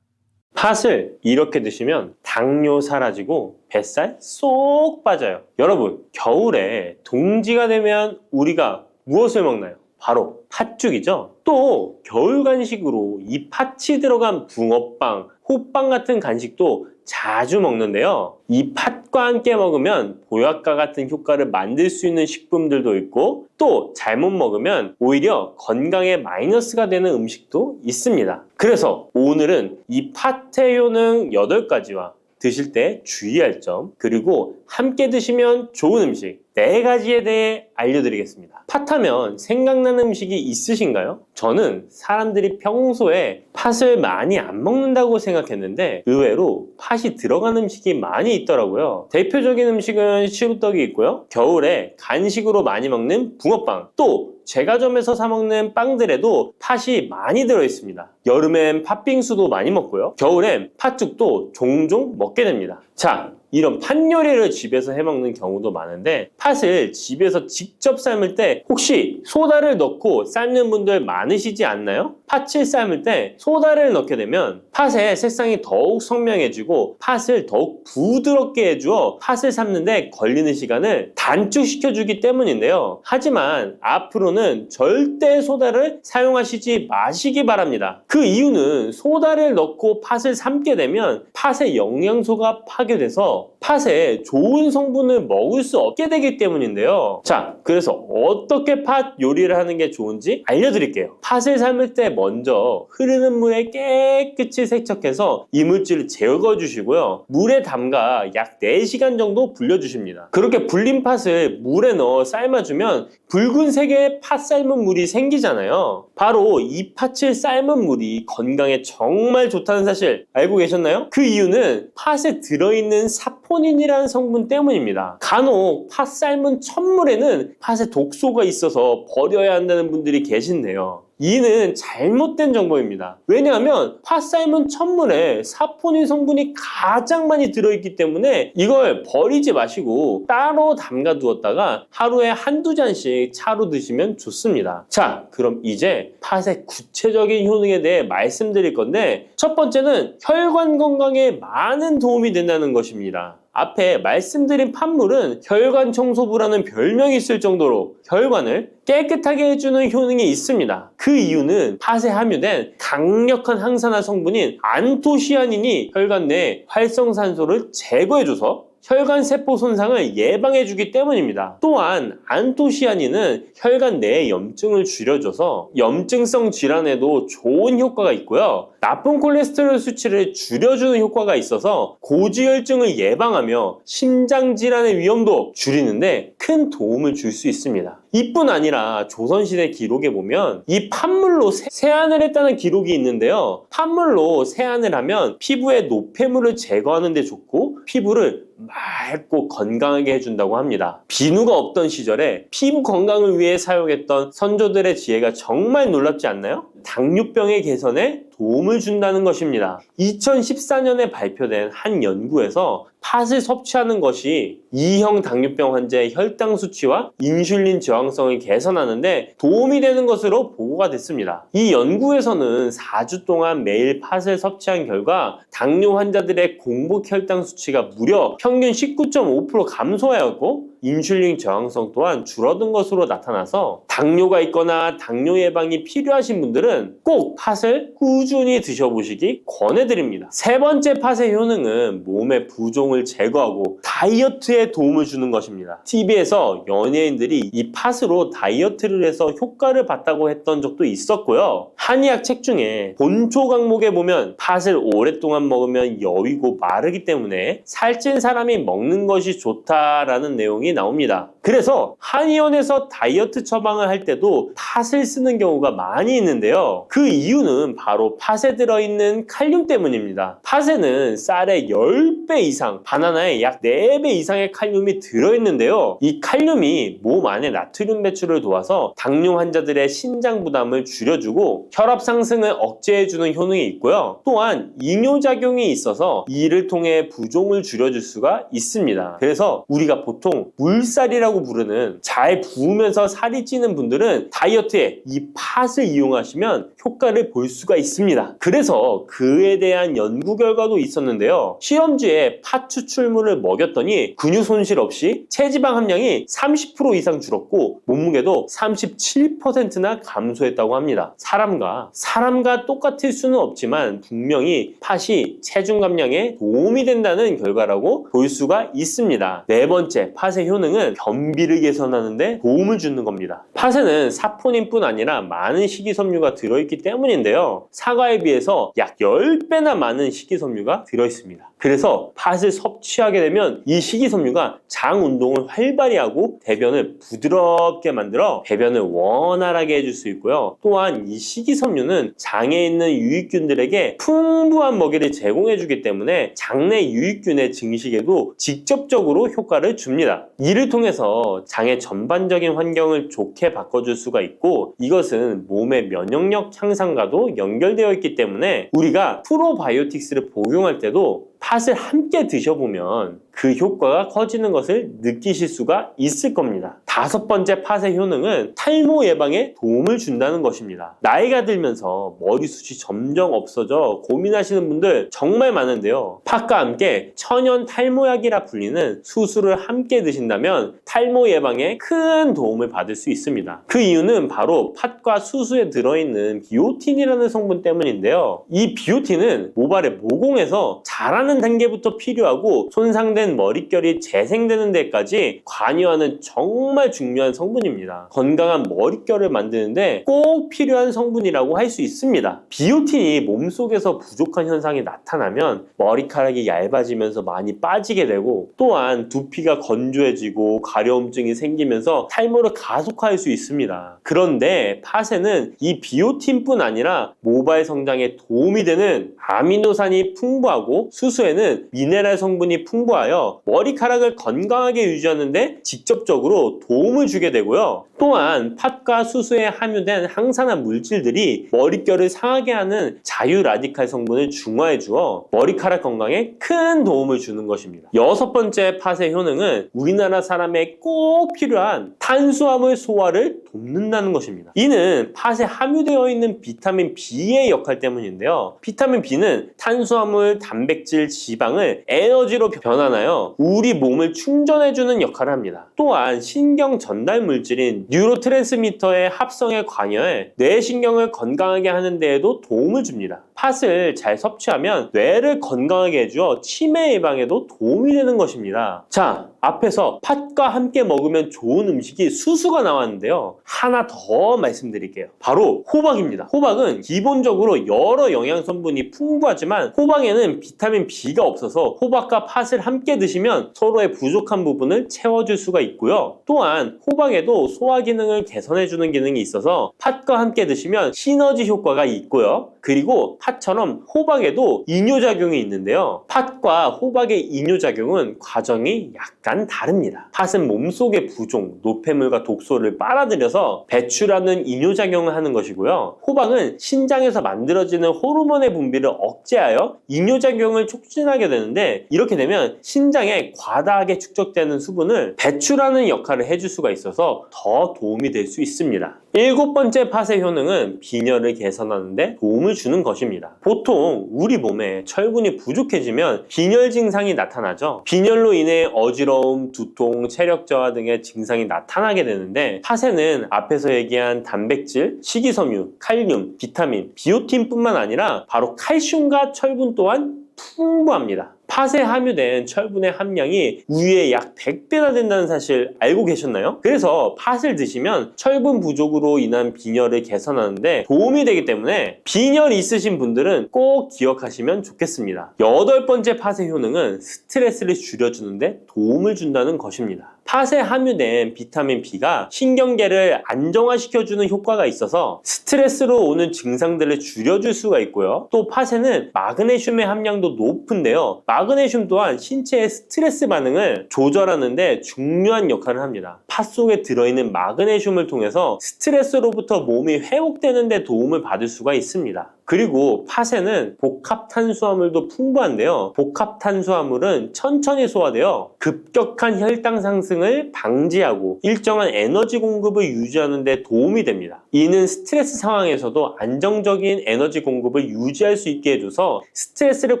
팥을 이렇게 드시면 당뇨 사라지고 뱃살 쏙 빠져요. 여러분, 겨울에 동지가 되면 우리가 무엇을 먹나요? 바로 팥죽이죠. 또 겨울 간식으로 이 팥이 들어간 붕어빵, 호빵 같은 간식도 자주 먹는데요. 이 팥과 함께 먹으면 보약과 같은 효과를 만들 수 있는 식품들도 있고 또 잘못 먹으면 오히려 건강에 마이너스가 되는 음식도 있습니다. 그래서 오늘은 이 팥의 효능 8가지와 드실 때 주의할 점, 그리고 함께 드시면 좋은 음식 4가지에 대해 알려드리겠습니다. 팥하면 생각나는 음식이 있으신가요? 저는 사람들이 평소에 팥을 많이 안 먹는다고 생각했는데 의외로 팥이 들어간 음식이 많이 있더라고요. 대표적인 음식은 시루떡이 있고요. 겨울에 간식으로 많이 먹는 붕어빵, 또 제과점에서 사 먹는 빵들에도 팥이 많이 들어있습니다. 여름엔 팥빙수도 많이 먹고요. 겨울엔 팥죽도 종종 먹게 됩니다. 자, 이런 팥 요리를 집에서 해먹는 경우도 많은데 팥을 집에서 직접 삶을 때 혹시 소다를 넣고 삶는 분들 많으시지 않나요? 팥을 삶을 때 소다를 넣게 되면 팥의 색상이 더욱 선명해지고 팥을 더욱 부드럽게 해주어 팥을 삶는데 걸리는 시간을 단축시켜주기 때문인데요. 하지만 앞으로는 절대 소다를 사용하시지 마시기 바랍니다. 그 이유는 소다를 넣고 팥을 삶게 되면 팥의 영양소가 파괴돼서 팥에 좋은 성분을 먹을 수 없게 되기 때문인데요. 자, 그래서 어떻게 팥 요리를 하는 게 좋은지 알려드릴게요. 팥을 삶을 때 먼저 흐르는 물에 깨끗이 세척해서 이물질을 제거해 주시고요. 물에 담가 약 4시간 정도 불려주십니다. 그렇게 불린 팥을 물에 넣어 삶아주면 붉은색의 팥 삶은 물이 생기잖아요. 바로 이 팥을 삶은 물이 건강에 정말 좋다는 사실 알고 계셨나요? 그 이유는 팥에 들어있는 사포닌이라는 성분 때문입니다. 간혹 팥 삶은 첫물에는 팥에 독소가 있어서 버려야 한다는 분들이 계신데요. 이는 잘못된 정보입니다. 왜냐하면 팥 삶은 첫물에 사포닌 성분이 가장 많이 들어있기 때문에 이걸 버리지 마시고 따로 담가 두었다가 하루에 1~2잔씩 차로 드시면 좋습니다. 자, 그럼 이제 팥의 구체적인 효능에 대해 말씀드릴 건데 첫 번째는 혈관 건강에 많은 도움이 된다는 것입니다. 앞에 말씀드린 팥물은 혈관 청소부라는 별명이 있을 정도로 혈관을 깨끗하게 해주는 효능이 있습니다. 그 이유는 팥에 함유된 강력한 항산화 성분인 안토시아닌이 혈관 내 활성산소를 제거해줘서 혈관 세포 손상을 예방해주기 때문입니다. 또한 안토시아닌은 혈관 내의 염증을 줄여줘서 염증성 질환에도 좋은 효과가 있고요. 나쁜 콜레스테롤 수치를 줄여주는 효과가 있어서 고지혈증을 예방하며 심장질환의 위험도 줄이는데 큰 도움을 줄 수 있습니다. 이뿐 아니라 조선시대 기록에 보면 이 팥물로 세안을 했다는 기록이 있는데요. 팥물로 세안을 하면 피부의 노폐물을 제거하는 데 좋고 피부를 맑고 건강하게 해준다고 합니다. 비누가 없던 시절에 피부 건강을 위해 사용했던 선조들의 지혜가 정말 놀랍지 않나요? 당뇨병의 개선에 도움을 준다는 것입니다. 2014년에 발표된 한 연구에서 팥을 섭취하는 것이 2형 당뇨병 환자의 혈당 수치와 인슐린 저항성을 개선하는데 도움이 되는 것으로 보고가 됐습니다. 이 연구에서는 4주 동안 매일 팥을 섭취한 결과 당뇨 환자들의 공복 혈당 수치가 무려 평균 19.5% 감소하였고 인슐린 저항성 또한 줄어든 것으로 나타나서 당뇨가 있거나 당뇨 예방이 필요하신 분들은 꼭 팥을 꾸준히 드셔보시기 권해드립니다. 세 번째 팥의 효능은 몸의 부종을 제거하고 다이어트에 도움을 주는 것입니다. TV에서 연예인들이 이 팥으로 다이어트를 해서 효과를 봤다고 했던 적도 있었고요. 한의학 책 중에 본초 강목에 보면 팥을 오랫동안 먹으면 여위고 마르기 때문에 살찐 사람이 먹는 것이 좋다라는 내용이 나옵니다. 그래서 한의원에서 다이어트 처방을 할 때도 팥을 쓰는 경우가 많이 있는데요. 그 이유는 바로 팥에 들어있는 칼륨 때문입니다. 팥에는 쌀의 10배 이상, 바나나의 약 4배 이상의 칼륨이 들어있는데요. 이 칼륨이 몸 안에 나트륨 배출을 도와서 당뇨 환자들의 신장 부담을 줄여주고 혈압 상승을 억제해주는 효능이 있고요. 또한 이뇨작용이 있어서 이를 통해 부종을 줄여줄 수가 있습니다. 그래서 우리가 보통 물살이라고 부르는 잘 부으면서 살이 찌는 분들은 다이어트에 이 팥을 이용하시면 효과를 볼 수가 있습니다. 그래서 그에 대한 연구 결과도 있었는데요. 시험지에 팥 추출물을 먹였더니 근육 손실 없이 체지방 함량이 30% 이상 줄었고 몸무게도 37%나 감소했다고 합니다. 사람과 똑같을 수는 없지만 분명히 팥이 체중 감량에 도움이 된다는 결과라고 볼 수가 있습니다. 네 번째, 팥의 효능은 변비를 개선하는데 도움을 주는 겁니다. 팥에는 사포닌뿐 아니라 많은 식이섬유가 들어있기 때문인데요. 사과에 비해서 약 10배나 많은 식이섬유가 들어있습니다. 그래서 팥을 섭취하게 되면 이 식이섬유가 장 운동을 활발히 하고 대변을 부드럽게 만들어 배변을 원활하게 해줄 수 있고요. 또한 이 식이섬유는 장에 있는 유익균들에게 풍부한 먹이를 제공해주기 때문에 장내 유익균의 증식에도 직접적으로 효과를 줍니다. 이를 통해서 장의 전반적인 환경을 좋게 바꿔줄 수가 있고 이것은 몸의 면역력 향상과도 연결되어 있기 때문에 우리가 프로바이오틱스를 복용할 때도 팥을 함께 드셔보면 그 효과가 커지는 것을 느끼실 수가 있을 겁니다. 다섯 번째 팥의 효능은 탈모 예방에 도움을 준다는 것입니다. 나이가 들면서 머리숱이 점점 없어져 고민하시는 분들 정말 많은데요. 팥과 함께 천연 탈모약이라 불리는 수수를 함께 드신다면 탈모 예방에 큰 도움을 받을 수 있습니다. 그 이유는 바로 팥과 수수에 들어있는 비오틴이라는 성분 때문인데요. 이 비오틴은 모발의 모공에서 자라는 단계부터 필요하고 손상된 머릿결이 재생되는 데까지 관여하는 정말 중요한 성분입니다. 건강한 머릿결을 만드는데 꼭 필요한 성분이라고 할 수 있습니다. 비오틴이 몸속에서 부족한 현상이 나타나면 머리카락이 얇아지면서 많이 빠지게 되고 또한 두피가 건조해지고 가려움증이 생기면서 탈모를 가속화할 수 있습니다. 그런데 팥에는 이 비오틴뿐 아니라 모발 성장에 도움이 되는 아미노산이 풍부하고 수수에는 미네랄 성분이 풍부하여 머리카락을 건강하게 유지하는 데 직접적으로 도움을 주게 되고요. 또한 팥과 수수에 함유된 항산화 물질들이 머릿결을 상하게 하는 자유 라디칼 성분을 중화해 주어 머리카락 건강에 큰 도움을 주는 것입니다. 여섯 번째 팥의 효능은 우리나라 사람에 꼭 필요한 탄수화물 소화를 돕는다는 것입니다. 이는 팥에 함유되어 있는 비타민 B의 역할 때문인데요. 비타민 B는 탄수화물, 단백질, 지방을 에너지로 변환하여 우리 몸을 충전해주는 역할을 합니다. 또한 신경 전달 물질인 뉴로트랜스미터의 합성에 관여해 뇌신경을 건강하게 하는 데에도 도움을 줍니다. 팥을 잘 섭취하면 뇌를 건강하게 해주어 치매 예방에도 도움이 되는 것입니다. 자, 앞에서 팥과 함께 먹으면 좋은 음식이 수수가 나왔는데요. 하나 더 말씀드릴게요. 바로 호박입니다. 호박은 기본적으로 여러 영양 성분이 풍부하지만 호박에는 비타민 B가 없어서 호박과 팥을 함께 드시면 서로의 부족한 부분을 채워줄 수가 있고요. 또한 호박에도 소화 기능을 개선해주는 기능이 있어서 팥과 함께 드시면 시너지 효과가 있고요. 그리고 팥처럼 호박에도 이뇨작용이 있는데요. 팥과 호박의 이뇨작용은 과정이 약간 다릅니다. 팥은 몸속의 부종, 노폐물과 독소를 빨아들여서 배출하는 이뇨작용을 하는 것이고요. 호박은 신장에서 만들어지는 호르몬의 분비를 억제하여 이뇨작용을 촉진하게 되는데 이렇게 되면 신장에 과다하게 축적되는 수분을 배출하는 역할을 해줄 수가 있어서 더 도움이 될 수 있습니다. 일곱 번째 팥의 효능은 빈혈을 개선하는 데 도움을 주는 것입니다. 보통 우리 몸에 철분이 부족해지면 빈혈 증상이 나타나죠. 빈혈로 인해 어지러움, 두통, 체력 저하 등의 증상이 나타나게 되는데 팥에는 앞에서 얘기한 단백질, 식이섬유, 칼륨, 비타민, 비오틴뿐만 아니라 바로 칼슘과 철분 또한 풍부합니다. 팥에 함유된 철분의 함량이 우유의 약 100배나 된다는 사실 알고 계셨나요? 그래서 팥을 드시면 철분 부족으로 인한 빈혈을 개선하는데 도움이 되기 때문에 빈혈 있으신 분들은 꼭 기억하시면 좋겠습니다. 여덟 번째 팥의 효능은 스트레스를 줄여주는데 도움을 준다는 것입니다. 팥에 함유된 비타민 B가 신경계를 안정화시켜주는 효과가 있어서 스트레스로 오는 증상들을 줄여줄 수가 있고요. 또 팥에는 마그네슘의 함량도 높은데요. 마그네슘 또한 신체의 스트레스 반응을 조절하는데 중요한 역할을 합니다. 팥 속에 들어있는 마그네슘을 통해서 스트레스로부터 몸이 회복되는 데 도움을 받을 수가 있습니다. 그리고 팥에는 복합탄수화물도 풍부한데요. 복합탄수화물은 천천히 소화되어 급격한 혈당 상승을 방지하고 일정한 에너지 공급을 유지하는 데 도움이 됩니다. 이는 스트레스 상황에서도 안정적인 에너지 공급을 유지할 수 있게 해줘서 스트레스를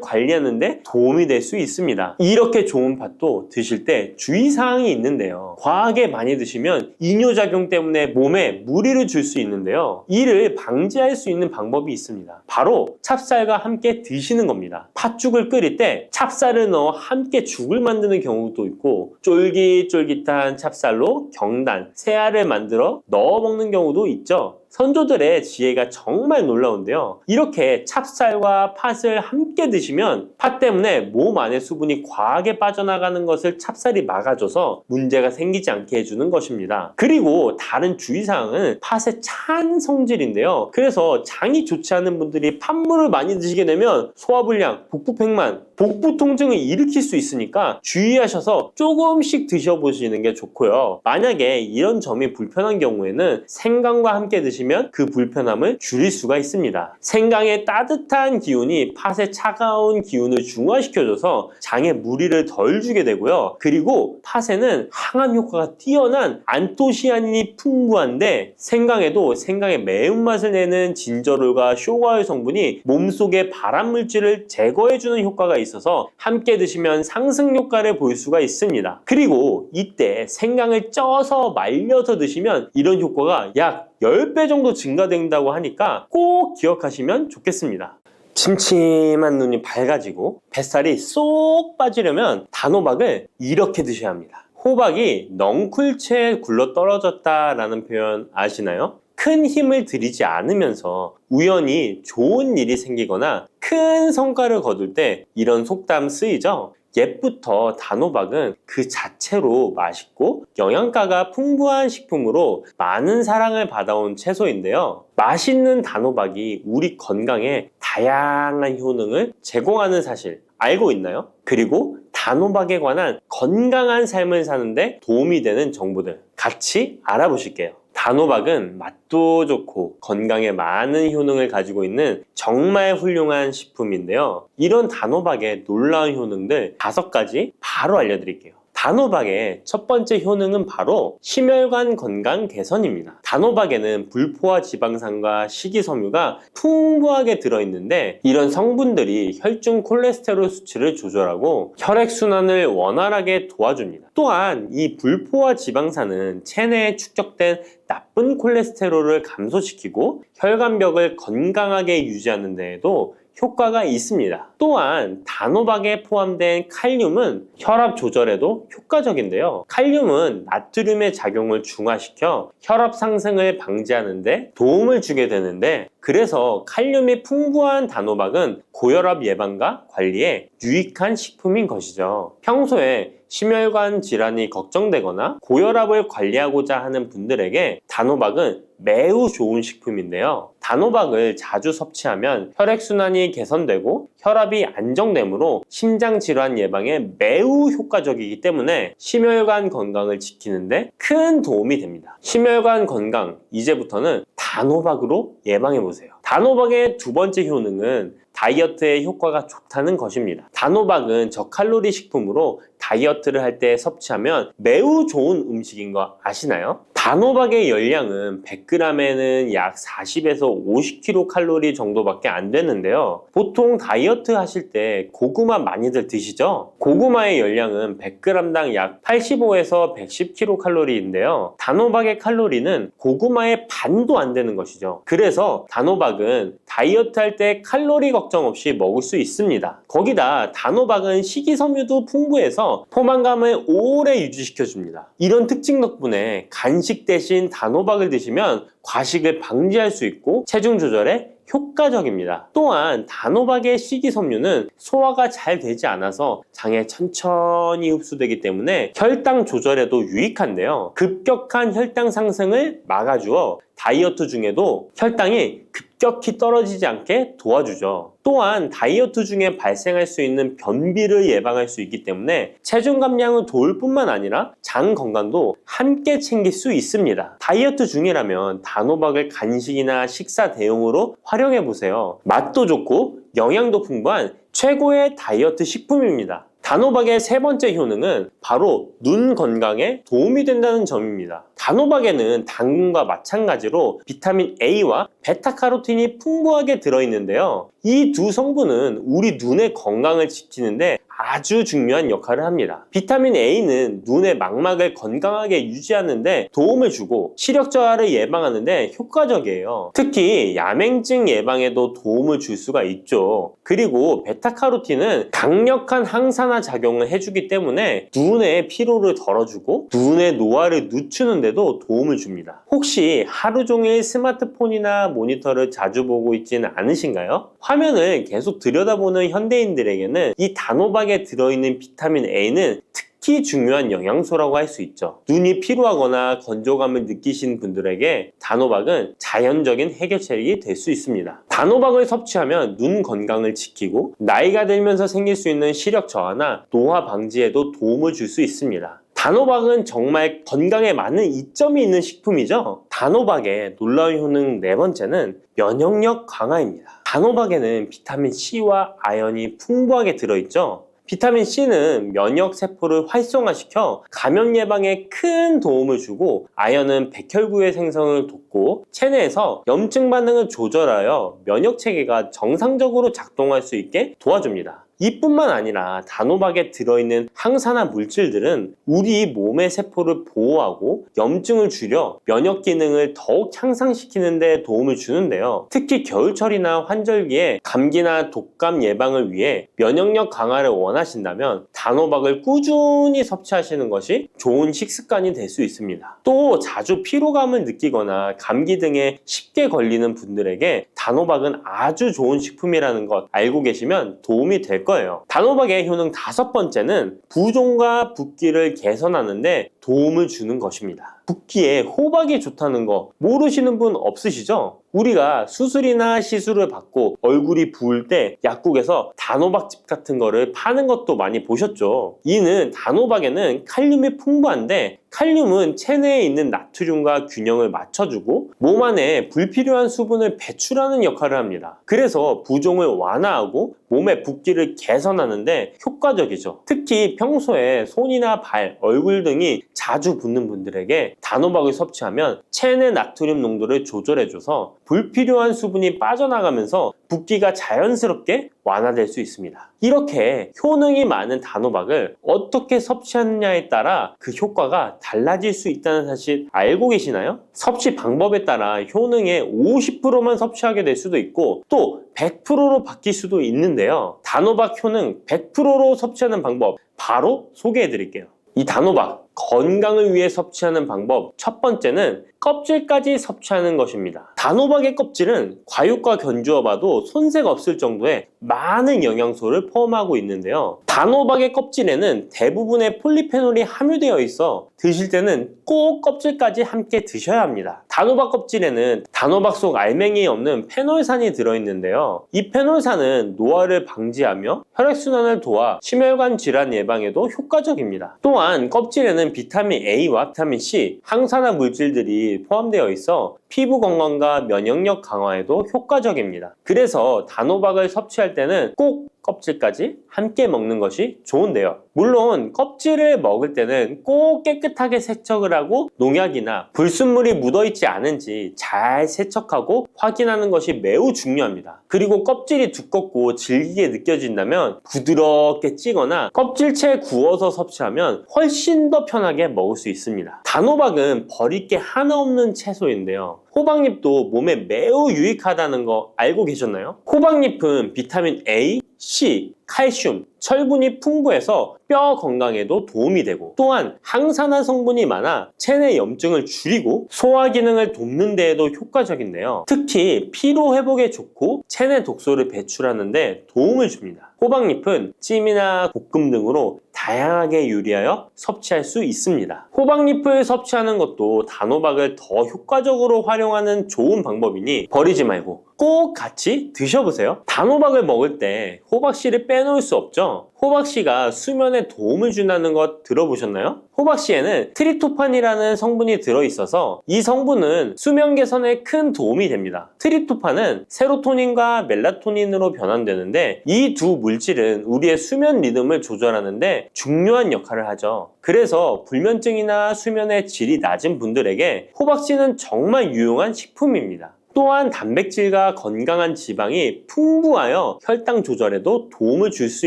관리하는 데 도움이 될 수 있습니다. 이렇게 좋은 팥도 드실 때 주의사항이 있는데요. 과하게 많이 드시면 이뇨작용 때문에 몸에 무리를 줄 수 있는데요. 이를 방지할 수 있는 방법이 있습니다. 바로 찹쌀과 함께 드시는 겁니다. 팥죽을 끓일 때 찹쌀을 넣어 함께 죽을 만드는 경우도 있고 쫄깃쫄깃한 찹쌀로 경단, 새알을 만들어 넣어 먹는 경우도 있죠. 선조들의 지혜가 정말 놀라운데요. 이렇게 찹쌀과 팥을 함께 드시면 팥 때문에 몸 안에 수분이 과하게 빠져나가는 것을 찹쌀이 막아줘서 문제가 생기지 않게 해주는 것입니다. 그리고 다른 주의사항은 팥의 찬 성질인데요. 그래서 장이 좋지 않은 분들이 팥물을 많이 드시게 되면 소화불량, 복부팽만, 복부 통증을 일으킬 수 있으니까 주의하셔서 조금씩 드셔보시는 게 좋고요. 만약에 이런 점이 불편한 경우에는 생강과 함께 드시면 그 불편함을 줄일 수가 있습니다. 생강의 따뜻한 기운이 팥의 차가운 기운을 중화시켜줘서 장에 무리를 덜 주게 되고요. 그리고 팥에는 항암 효과가 뛰어난 안토시아닌이 풍부한데 생강에도 생강의 매운맛을 내는 진저롤과 쇼가올 성분이 몸속의 발암물질을 제거해주는 효과가 있어서 함께 드시면 상승 효과를 볼 수가 있습니다. 그리고 이때 생강을 쪄서 말려서 드시면 이런 효과가 약 10배 정도 증가된다고 하니까 꼭 기억하시면 좋겠습니다. 침침한 눈이 밝아지고 뱃살이 쏙 빠지려면 단호박을 이렇게 드셔야 합니다. 호박이 넝쿨채에 굴러 떨어졌다라는 표현 아시나요? 큰 힘을 들이지 않으면서 우연히 좋은 일이 생기거나 큰 성과를 거둘 때 이런 속담 쓰이죠? 옛부터 단호박은 그 자체로 맛있고 영양가가 풍부한 식품으로 많은 사랑을 받아온 채소인데요. 맛있는 단호박이 우리 건강에 다양한 효능을 제공하는 사실 알고 있나요? 그리고 단호박에 관한 건강한 삶을 사는데 도움이 되는 정보들 같이 알아보실게요. 단호박은 맛도 좋고 건강에 많은 효능을 가지고 있는 정말 훌륭한 식품인데요. 이런 단호박의 놀라운 효능들 5가지 바로 알려드릴게요. 단호박의 첫 번째 효능은 바로 심혈관 건강 개선입니다. 단호박에는 불포화 지방산과 식이섬유가 풍부하게 들어있는데 이런 성분들이 혈중 콜레스테롤 수치를 조절하고 혈액순환을 원활하게 도와줍니다. 또한 이 불포화 지방산은 체내에 축적된 나쁜 콜레스테롤을 감소시키고 혈관벽을 건강하게 유지하는 데에도 효과가 있습니다. 또한 단호박에 포함된 칼륨은 혈압 조절에도 효과적인데요. 칼륨은 나트륨의 작용을 중화시켜 혈압 상승을 방지하는 데 도움을 주게 되는데 그래서 칼륨이 풍부한 단호박은 고혈압 예방과 관리에 유익한 식품인 것이죠. 평소에 심혈관 질환이 걱정되거나 고혈압을 관리하고자 하는 분들에게 단호박은 매우 좋은 식품인데요. 단호박을 자주 섭취하면 혈액순환이 개선되고 혈압이 안정되므로 심장질환 예방에 매우 효과적이기 때문에 심혈관 건강을 지키는데 큰 도움이 됩니다. 심혈관 건강, 이제부터는 단호박으로 예방해보세요. 단호박의 두 번째 효능은 다이어트에 효과가 좋다는 것입니다. 단호박은 저칼로리 식품으로 다이어트를 할 때 섭취하면 매우 좋은 음식인 거 아시나요? 단호박의 열량은 100g에는 약 40에서 50kcal 정도밖에 안 되는데요. 보통 다이어트 하실 때 고구마 많이들 드시죠? 고구마의 열량은 100g당 약 85에서 110kcal인데요. 단호박의 칼로리는 고구마의 반도 안 되는 것이죠. 그래서 단호박은 다이어트 할 때 칼로리 걱정 없이 먹을 수 있습니다. 거기다 단호박은 식이섬유도 풍부해서 포만감을 오래 유지시켜줍니다. 이런 특징 덕분에 간식 대신 단호박을 드시면 과식을 방지할 수 있고 체중 조절에 효과적입니다. 또한 단호박의 식이섬유는 소화가 잘 되지 않아서 장에 천천히 흡수되기 때문에 혈당 조절에도 유익한데요. 급격한 혈당 상승을 막아주어 다이어트 중에도 혈당이 급격히 떨어지지 않게 도와주죠. 또한 다이어트 중에 발생할 수 있는 변비를 예방할 수 있기 때문에 체중 감량을 도울 뿐만 아니라 장 건강도 함께 챙길 수 있습니다. 다이어트 중이라면 단호박을 간식이나 식사 대용으로 활용해 보세요. 맛도 좋고 영양도 풍부한 최고의 다이어트 식품입니다. 단호박의 세 번째 효능은 바로 눈 건강에 도움이 된다는 점입니다. 단호박에는 당근과 마찬가지로 비타민 A와 베타카로틴이 풍부하게 들어있는데요. 이 두 성분은 우리 눈의 건강을 지키는데 아주 중요한 역할을 합니다. 비타민 A는 눈의 망막을 건강하게 유지하는 데 도움을 주고 시력 저하를 예방하는 데 효과적이에요. 특히 야맹증 예방에도 도움을 줄 수가 있죠. 그리고 베타카로틴은 강력한 항산화 작용을 해주기 때문에 눈의 피로를 덜어주고 눈의 노화를 늦추는 데도 도움을 줍니다. 혹시 하루 종일 스마트폰이나 모니터를 자주 보고 있지는 않으신가요? 화면을 계속 들여다보는 현대인들에게는 이 단호박에 들어있는 비타민 A는 특히 중요한 영양소라고 할 수 있죠. 눈이 피로하거나 건조감을 느끼신 분들에게 단호박은 자연적인 해결책이 될 수 있습니다. 단호박을 섭취하면 눈 건강을 지키고 나이가 들면서 생길 수 있는 시력 저하나 노화 방지에도 도움을 줄 수 있습니다. 단호박은 정말 건강에 많은 이점이 있는 식품이죠. 단호박의 놀라운 효능 네 번째는 면역력 강화입니다. 단호박에는 비타민 C와 아연이 풍부하게 들어있죠. 비타민 C는 면역 세포를 활성화시켜 감염 예방에 큰 도움을 주고 아연은 백혈구의 생성을 돕고 체내에서 염증 반응을 조절하여 면역 체계가 정상적으로 작동할 수 있게 도와줍니다. 이뿐만 아니라 단호박에 들어있는 항산화 물질들은 우리 몸의 세포를 보호하고 염증을 줄여 면역 기능을 더욱 향상시키는 데 도움을 주는데요. 특히 겨울철이나 환절기에 감기나 독감 예방을 위해 면역력 강화를 원하신다면 단호박을 꾸준히 섭취하시는 것이 좋은 식습관이 될 수 있습니다. 또 자주 피로감을 느끼거나 감기 등에 쉽게 걸리는 분들에게 단호박은 아주 좋은 식품이라는 것 알고 계시면 도움이 될 거예요. 단호박의 효능 다섯 번째는 부종과 붓기를 개선하는데 도움을 주는 것입니다. 붓기에 호박이 좋다는 거 모르시는 분 없으시죠? 우리가 수술이나 시술을 받고 얼굴이 부을 때 약국에서 단호박즙 같은 거를 파는 것도 많이 보셨죠? 이는 단호박에는 칼륨이 풍부한데 칼륨은 체내에 있는 나트륨과 균형을 맞춰주고 몸 안에 불필요한 수분을 배출하는 역할을 합니다. 그래서 부종을 완화하고 몸의 붓기를 개선하는데 효과적이죠. 특히 평소에 손이나 발, 얼굴 등이 자주 붓는 분들에게 단호박을 섭취하면 체내 나트륨 농도를 조절해줘서 불필요한 수분이 빠져나가면서 붓기가 자연스럽게 완화될 수 있습니다. 이렇게 효능이 많은 단호박을 어떻게 섭취하느냐에 따라 그 효과가 달라질 수 있다는 사실 알고 계시나요? 섭취 방법에 따라 효능의 50%만 섭취하게 될 수도 있고 또 100%로 바뀔 수도 있는데요. 단호박 효능 100%로 섭취하는 방법 바로 소개해 드릴게요. 이 단호박 건강을 위해 섭취하는 방법 첫 번째는 껍질까지 섭취하는 것입니다. 단호박의 껍질은 과육과 견주어 봐도 손색 없을 정도의 많은 영양소를 포함하고 있는데요. 단호박의 껍질에는 대부분의 폴리페놀이 함유되어 있어 드실 때는 꼭 껍질까지 함께 드셔야 합니다. 단호박 껍질에는 단호박 속 알맹이에 없는 페놀산이 들어있는데요. 이 페놀산은 노화를 방지하며 혈액순환을 도와 심혈관 질환 예방에도 효과적입니다. 또한 껍질에는 비타민 A와 비타민 C, 항산화 물질들이 포함되어 있어 피부 건강과 면역력 강화에도 효과적입니다. 그래서 단호박을 섭취할 때는 꼭 껍질까지 함께 먹는 것이 좋은데요. 물론 껍질을 먹을 때는 꼭 깨끗하게 세척을 하고 농약이나 불순물이 묻어있지 않은지 잘 세척하고 확인하는 것이 매우 중요합니다. 그리고 껍질이 두껍고 질기게 느껴진다면 부드럽게 찌거나 껍질째 구워서 섭취하면 훨씬 더 편하게 먹을 수 있습니다. 단호박은 버릴 게 하나 없는 채소인데요. 호박잎도 몸에 매우 유익하다는 거 알고 계셨나요? 호박잎은 비타민 A, C. 칼슘, 철분이 풍부해서 뼈 건강에도 도움이 되고, 또한 항산화 성분이 많아 체내 염증을 줄이고 소화 기능을 돕는 데에도 효과적인데요. 특히 피로 회복에 좋고 체내 독소를 배출하는 데 도움을 줍니다. 호박잎은 찜이나 볶음 등으로 다양하게 요리하여 섭취할 수 있습니다. 호박잎을 섭취하는 것도 단호박을 더 효과적으로 활용하는 좋은 방법이니 버리지 말고 꼭 같이 드셔보세요. 단호박을 먹을 때 호박씨를 빼놓을 수 없죠. 호박씨가 수면에 도움을 준다는 것 들어보셨나요? 호박씨에는 트립토판이라는 성분이 들어있어서 이 성분은 수면 개선에 큰 도움이 됩니다. 트립토판은 세로토닌과 멜라토닌으로 변환되는데 이 두 물질은 우리의 수면 리듬을 조절하는데 중요한 역할을 하죠. 그래서 불면증이나 수면의 질이 낮은 분들에게 호박씨는 정말 유용한 식품입니다. 또한 단백질과 건강한 지방이 풍부하여 혈당 조절에도 도움을 줄 수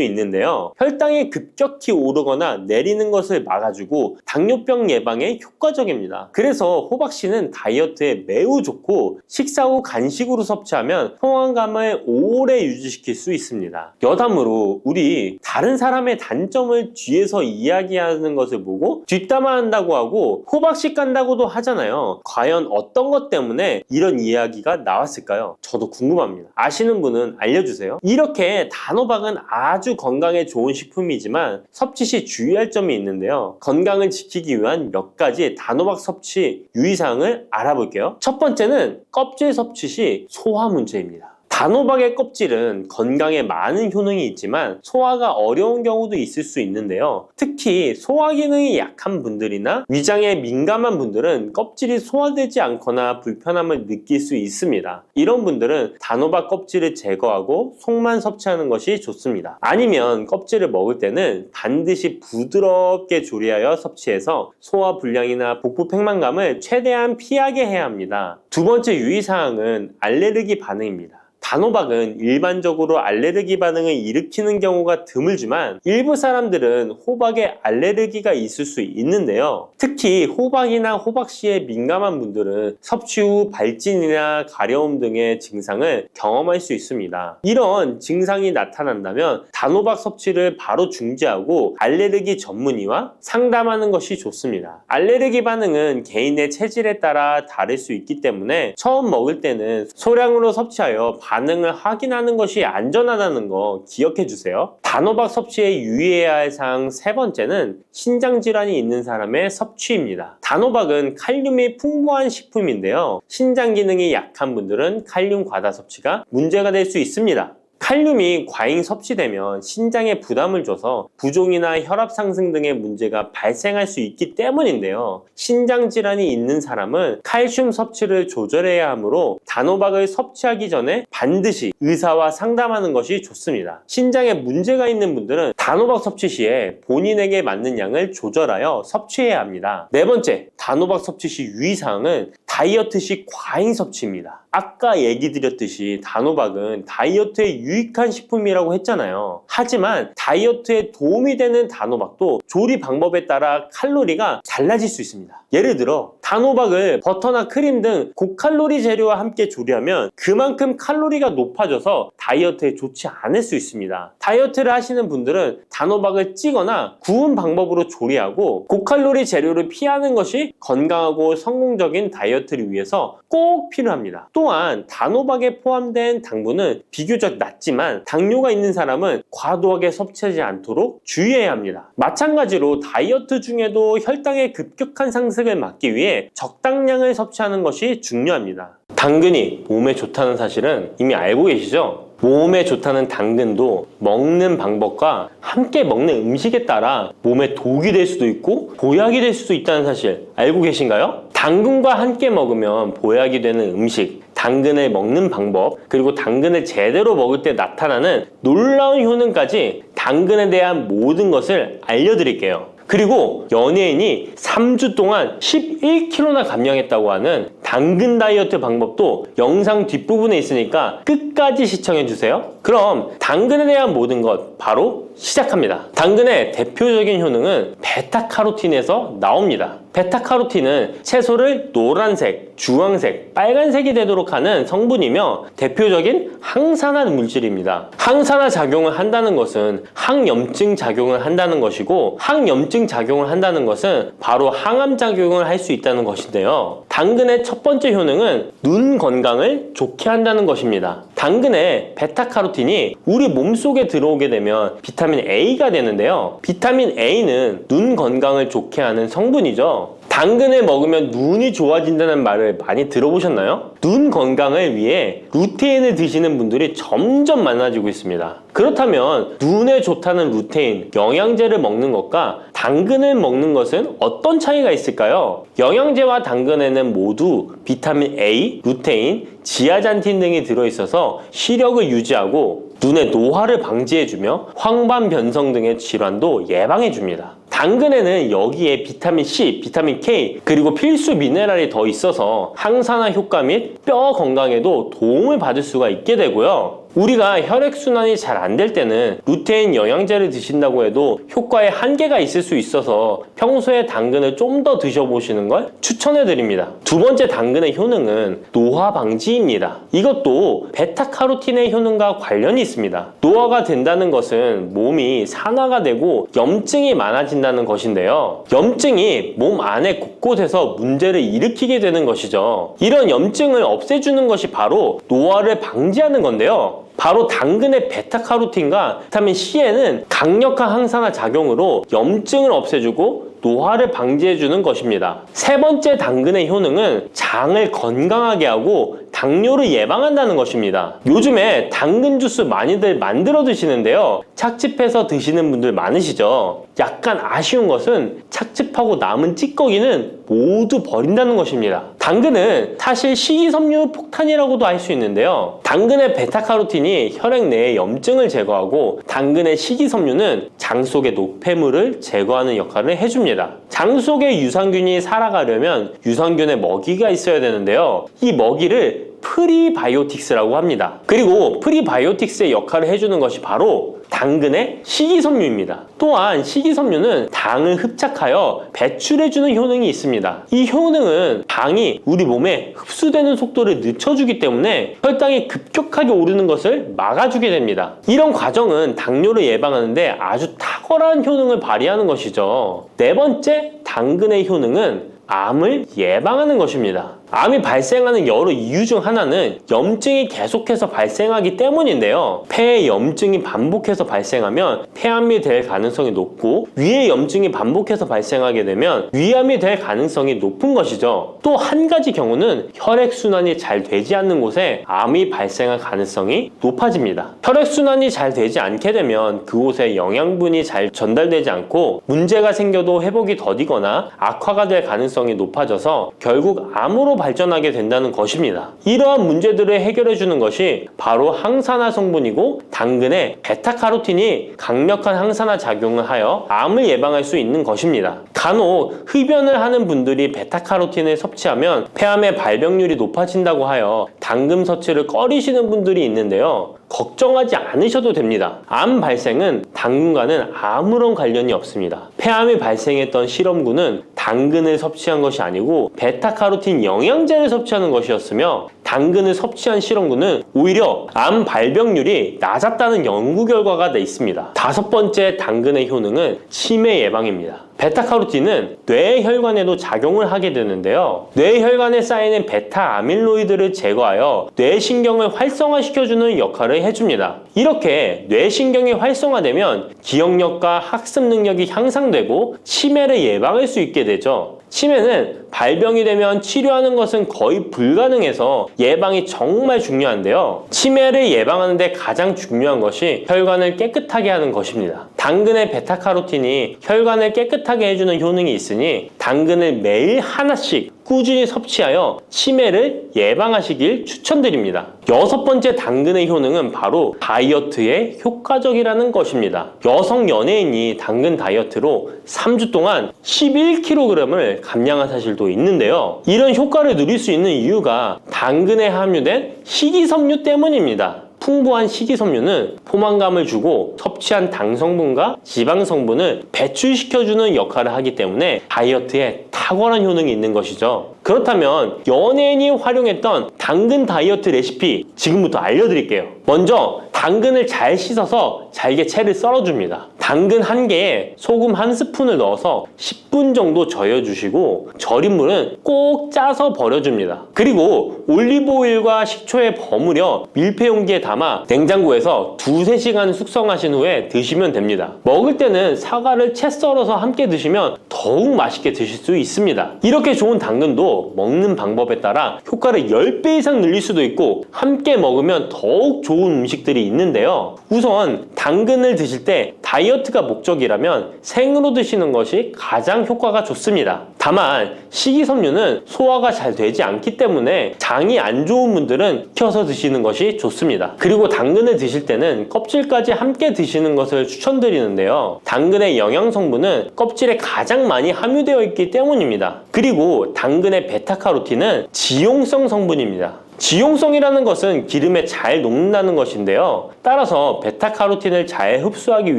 있는데요. 혈당이 급격히 오르거나 내리는 것을 막아주고 당뇨병 예방에 효과적입니다. 그래서 호박씨는 다이어트에 매우 좋고 식사 후 간식으로 섭취하면 포만감을 오래 유지시킬 수 있습니다. 여담으로 우리 다른 사람의 단점을 뒤에서 이야기하는 것을 보고 뒷담화한다고 하고 호박씨 깐다고도 하잖아요. 과연 어떤 것 때문에 이런 이야기가 나왔을까요? 저도 궁금합니다. 아시는 분은 알려주세요. 이렇게 단호박은 아주 건강에 좋은 식품이지만 섭취 시 주의할 점이 있는데요. 건강을 지키기 위한 몇 가지 단호박 섭취 유의사항을 알아볼게요. 첫 번째는 껍질 섭취 시 소화 문제입니다. 단호박의 껍질은 건강에 많은 효능이 있지만 소화가 어려운 경우도 있을 수 있는데요. 특히 소화 기능이 약한 분들이나 위장에 민감한 분들은 껍질이 소화되지 않거나 불편함을 느낄 수 있습니다. 이런 분들은 단호박 껍질을 제거하고 속만 섭취하는 것이 좋습니다. 아니면 껍질을 먹을 때는 반드시 부드럽게 조리하여 섭취해서 소화 불량이나 복부 팽만감을 최대한 피하게 해야 합니다. 두 번째 유의사항은 알레르기 반응입니다. 단호박은 일반적으로 알레르기 반응을 일으키는 경우가 드물지만 일부 사람들은 호박에 알레르기가 있을 수 있는데요. 특히 호박이나 호박씨에 민감한 분들은 섭취 후 발진이나 가려움 등의 증상을 경험할 수 있습니다. 이런 증상이 나타난다면 단호박 섭취를 바로 중지하고 알레르기 전문의와 상담하는 것이 좋습니다. 알레르기 반응은 개인의 체질에 따라 다를 수 있기 때문에 처음 먹을 때는 소량으로 섭취하여 반응을 확인하는 것이 안전하다는 거 기억해 주세요. 단호박 섭취에 유의해야 할 사항 세 번째는 신장질환이 있는 사람의 섭취입니다. 단호박은 칼륨이 풍부한 식품인데요. 신장 기능이 약한 분들은 칼륨 과다 섭취가 문제가 될 수 있습니다. 칼륨이 과잉 섭취되면 신장에 부담을 줘서 부종이나 혈압 상승 등의 문제가 발생할 수 있기 때문인데요. 신장 질환이 있는 사람은 칼슘 섭취를 조절해야 하므로 단호박을 섭취하기 전에 반드시 의사와 상담하는 것이 좋습니다. 신장에 문제가 있는 분들은 단호박 섭취 시에 본인에게 맞는 양을 조절하여 섭취해야 합니다. 네 번째, 단호박 섭취 시 유의사항은 다이어트 시 과잉 섭취입니다. 아까 얘기 드렸듯이 단호박은 다이어트에 유익한 식품이라고 했잖아요. 하지만 다이어트에 도움이 되는 단호박도 조리 방법에 따라 칼로리가 달라질 수 있습니다. 예를 들어 단호박을 버터나 크림 등 고칼로리 재료와 함께 조리하면 그만큼 칼로리가 높아져서 다이어트에 좋지 않을 수 있습니다. 다이어트를 하시는 분들은 단호박을 찌거나 구운 방법으로 조리하고 고칼로리 재료를 피하는 것이 건강하고 성공적인 다이어트를 위해서 꼭 필요합니다. 또한 단호박에 포함된 당분은 비교적 낮지만 당뇨가 있는 사람은 과도하게 섭취하지 않도록 주의해야 합니다. 마찬가지로 다이어트 중에도 혈당의 급격한 상승을 막기 위해 적당량을 섭취하는 것이 중요합니다. 당근이 몸에 좋다는 사실은 이미 알고 계시죠? 몸에 좋다는 당근도 먹는 방법과 함께 먹는 음식에 따라 몸에 독이 될 수도 있고 보약이 될 수도 있다는 사실 알고 계신가요? 당근과 함께 먹으면 보약이 되는 음식, 당근을 먹는 방법, 그리고 당근을 제대로 먹을 때 나타나는 놀라운 효능까지 당근에 대한 모든 것을 알려드릴게요. 그리고 연예인이 3주 동안 11kg나 감량했다고 하는 당근 다이어트 방법도 영상 뒷부분에 있으니까 끝까지 시청해주세요. 그럼 당근에 대한 모든 것 바로 시작합니다. 당근의 대표적인 효능은 베타카로틴에서 나옵니다. 베타카로틴은 채소를 노란색, 주황색, 빨간색이 되도록 하는 성분이며 대표적인 항산화 물질입니다. 항산화 작용을 한다는 것은 항염증 작용을 한다는 것이고, 항염증 작용을 한다는 것은 바로 항암 작용을 할 수 있다는 것인데요. 당근의 첫 번째 효능은 눈 건강을 좋게 한다는 것입니다. 당근의 베타카로틴이 우리 몸속에 들어오게 되면 비타민 A가 되는데요. 비타민 A는 눈 건강을 좋게 하는 성분이죠. 당근을 먹으면 눈이 좋아진다는 말을 많이 들어보셨나요? 눈 건강을 위해 루테인을 드시는 분들이 점점 많아지고 있습니다. 그렇다면 눈에 좋다는 루테인, 영양제를 먹는 것과 당근을 먹는 것은 어떤 차이가 있을까요? 영양제와 당근에는 모두 비타민 A, 루테인, 지아잔틴 등이 들어있어서 시력을 유지하고 눈의 노화를 방지해주며 황반 변성 등의 질환도 예방해줍니다. 당근에는 여기에 비타민 C, 비타민 K, 그리고 필수 미네랄이 더 있어서 항산화 효과 및 뼈 건강에도 도움을 받을 수가 있게 되고요. 우리가 혈액순환이 잘 안 될 때는 루테인 영양제를 드신다고 해도 효과에 한계가 있을 수 있어서 평소에 당근을 좀 더 드셔보시는 걸 추천해드립니다. 두 번째 당근의 효능은 노화 방지입니다. 이것도 베타카로틴의 효능과 관련이 있습니다. 노화가 된다는 것은 몸이 산화가 되고 염증이 많아진다는 것인데요. 염증이 몸 안에 곳곳에서 문제를 일으키게 되는 것이죠. 이런 염증을 없애주는 것이 바로 노화를 방지하는 건데요. 바로 당근의 베타카로틴과 비타민 C에는 강력한 항산화 작용으로 염증을 없애주고 노화를 방지해주는 것입니다. 세 번째 당근의 효능은 장을 건강하게 하고 당뇨를 예방한다는 것입니다. 요즘에 당근 주스 많이들 만들어 드시는데요. 착즙해서 드시는 분들 많으시죠? 약간 아쉬운 것은 착즙하고 남은 찌꺼기는 모두 버린다는 것입니다. 당근은 사실 식이섬유 폭탄이라고도 할 수 있는데요. 당근의 베타카로틴이 혈액 내의 염증을 제거하고 당근의 식이섬유는 장 속의 노폐물을 제거하는 역할을 해줍니다. 장 속에 유산균이 살아가려면 유산균의 먹이가 있어야 되는데요. 이 먹이를 프리바이오틱스라고 합니다. 그리고 프리바이오틱스의 역할을 해주는 것이 바로 당근의 식이섬유입니다. 또한 식이섬유는 당을 흡착하여 배출해주는 효능이 있습니다. 이 효능은 당이 우리 몸에 흡수되는 속도를 늦춰주기 때문에 혈당이 급격하게 오르는 것을 막아주게 됩니다. 이런 과정은 당뇨를 예방하는데 아주 탁월한 효능을 발휘하는 것이죠. 네 번째 당근의 효능은 암을 예방하는 것입니다. 암이 발생하는 여러 이유 중 하나는 염증이 계속해서 발생하기 때문인데요. 폐에 염증이 반복해서 발생하면 폐암이 될 가능성이 높고 위에 염증이 반복해서 발생하게 되면 위암이 될 가능성이 높은 것이죠. 또 한 가지 경우는 혈액순환이 잘 되지 않는 곳에 암이 발생할 가능성이 높아집니다. 혈액순환이 잘 되지 않게 되면 그곳에 영양분이 잘 전달되지 않고 문제가 생겨도 회복이 더디거나 악화가 될 가능성이 높아져서 결국 암으로 발전하게 된다는 것입니다. 이러한 문제들을 해결해 주는 것이 바로 항산화 성분이고 당근의 베타카로틴이 강력한 항산화 작용을 하여 암을 예방할 수 있는 것입니다. 간혹 흡연을 하는 분들이 베타카로틴을 섭취하면 폐암의 발병률이 높아진다고 하여 당근 섭취를 꺼리시는 분들이 있는데요. 걱정하지 않으셔도 됩니다. 암 발생은 당근과는 아무런 관련이 없습니다. 폐암이 발생했던 실험군은 당근을 섭취한 것이 아니고 베타카로틴 영양제를 섭취하는 것이었으며 당근을 섭취한 실험군은 오히려 암 발병률이 낮았다는 연구 결과가 있습니다. 다섯 번째 당근의 효능은 치매 예방입니다. 베타카로틴은 뇌혈관에도 작용을 하게 되는데요. 뇌혈관에 쌓이는 베타 아밀로이드를 제거하여 뇌신경을 활성화시켜주는 역할을 해줍니다. 이렇게 뇌신경이 활성화되면 기억력과 학습 능력이 향상되고 치매를 예방할 수 있게 되죠. 치매는 발병이 되면 치료하는 것은 거의 불가능해서 예방이 정말 중요한데요. 치매를 예방하는 데 가장 중요한 것이 혈관을 깨끗하게 하는 것입니다. 당근의 베타카로틴이 혈관을 깨끗하게 해주는 효능이 있으니 당근을 매일 하나씩 꾸준히 섭취하여 치매를 예방하시길 추천드립니다. 여섯 번째 당근의 효능은 바로 다이어트에 효과적이라는 것입니다. 여성 연예인이 당근 다이어트로 3주 동안 11kg을 감량한 사실도 있는데요. 이런 효과를 누릴 수 있는 이유가 당근에 함유된 식이섬유 때문입니다. 풍부한 식이섬유는 포만감을 주고 섭취한 당 성분과 지방 성분을 배출시켜주는 역할을 하기 때문에 다이어트에 탁월한 효능이 있는 것이죠. 그렇다면 연예인이 활용했던 당근 다이어트 레시피 지금부터 알려드릴게요. 먼저 당근을 잘 씻어서 잘게 채를 썰어줍니다. 당근 1개에 소금 1스푼을 넣어서 10분 정도 저어주시고 절인 물은 꼭 짜서 버려줍니다. 그리고 올리브오일과 식초에 버무려 밀폐용기에 담아 냉장고에서 2~3시간 숙성하신 후에 드시면 됩니다. 먹을 때는 사과를 채 썰어서 함께 드시면 더욱 맛있게 드실 수 있습니다. 이렇게 좋은 당근도 먹는 방법에 따라 효과를 10배 이상 늘릴 수도 있고 함께 먹으면 더욱 좋은 음식들이 있는데요. 우선 당근을 드실 때 다이어트가 목적이라면 생으로 드시는 것이 가장 효과가 좋습니다. 다만 식이섬유는 소화가 잘 되지 않기 때문에 장이 안 좋은 분들은 익혀서 드시는 것이 좋습니다. 그리고 당근을 드실 때는 껍질까지 함께 드시는 것을 추천드리는데요. 당근의 영양 성분은 껍질에 가장 많이 함유되어 있기 때문입니다. 그리고 당근의 베타카로틴은 지용성 성분입니다. 지용성이라는 것은 기름에 잘 녹는다는 것인데요. 따라서 베타카로틴을 잘 흡수하기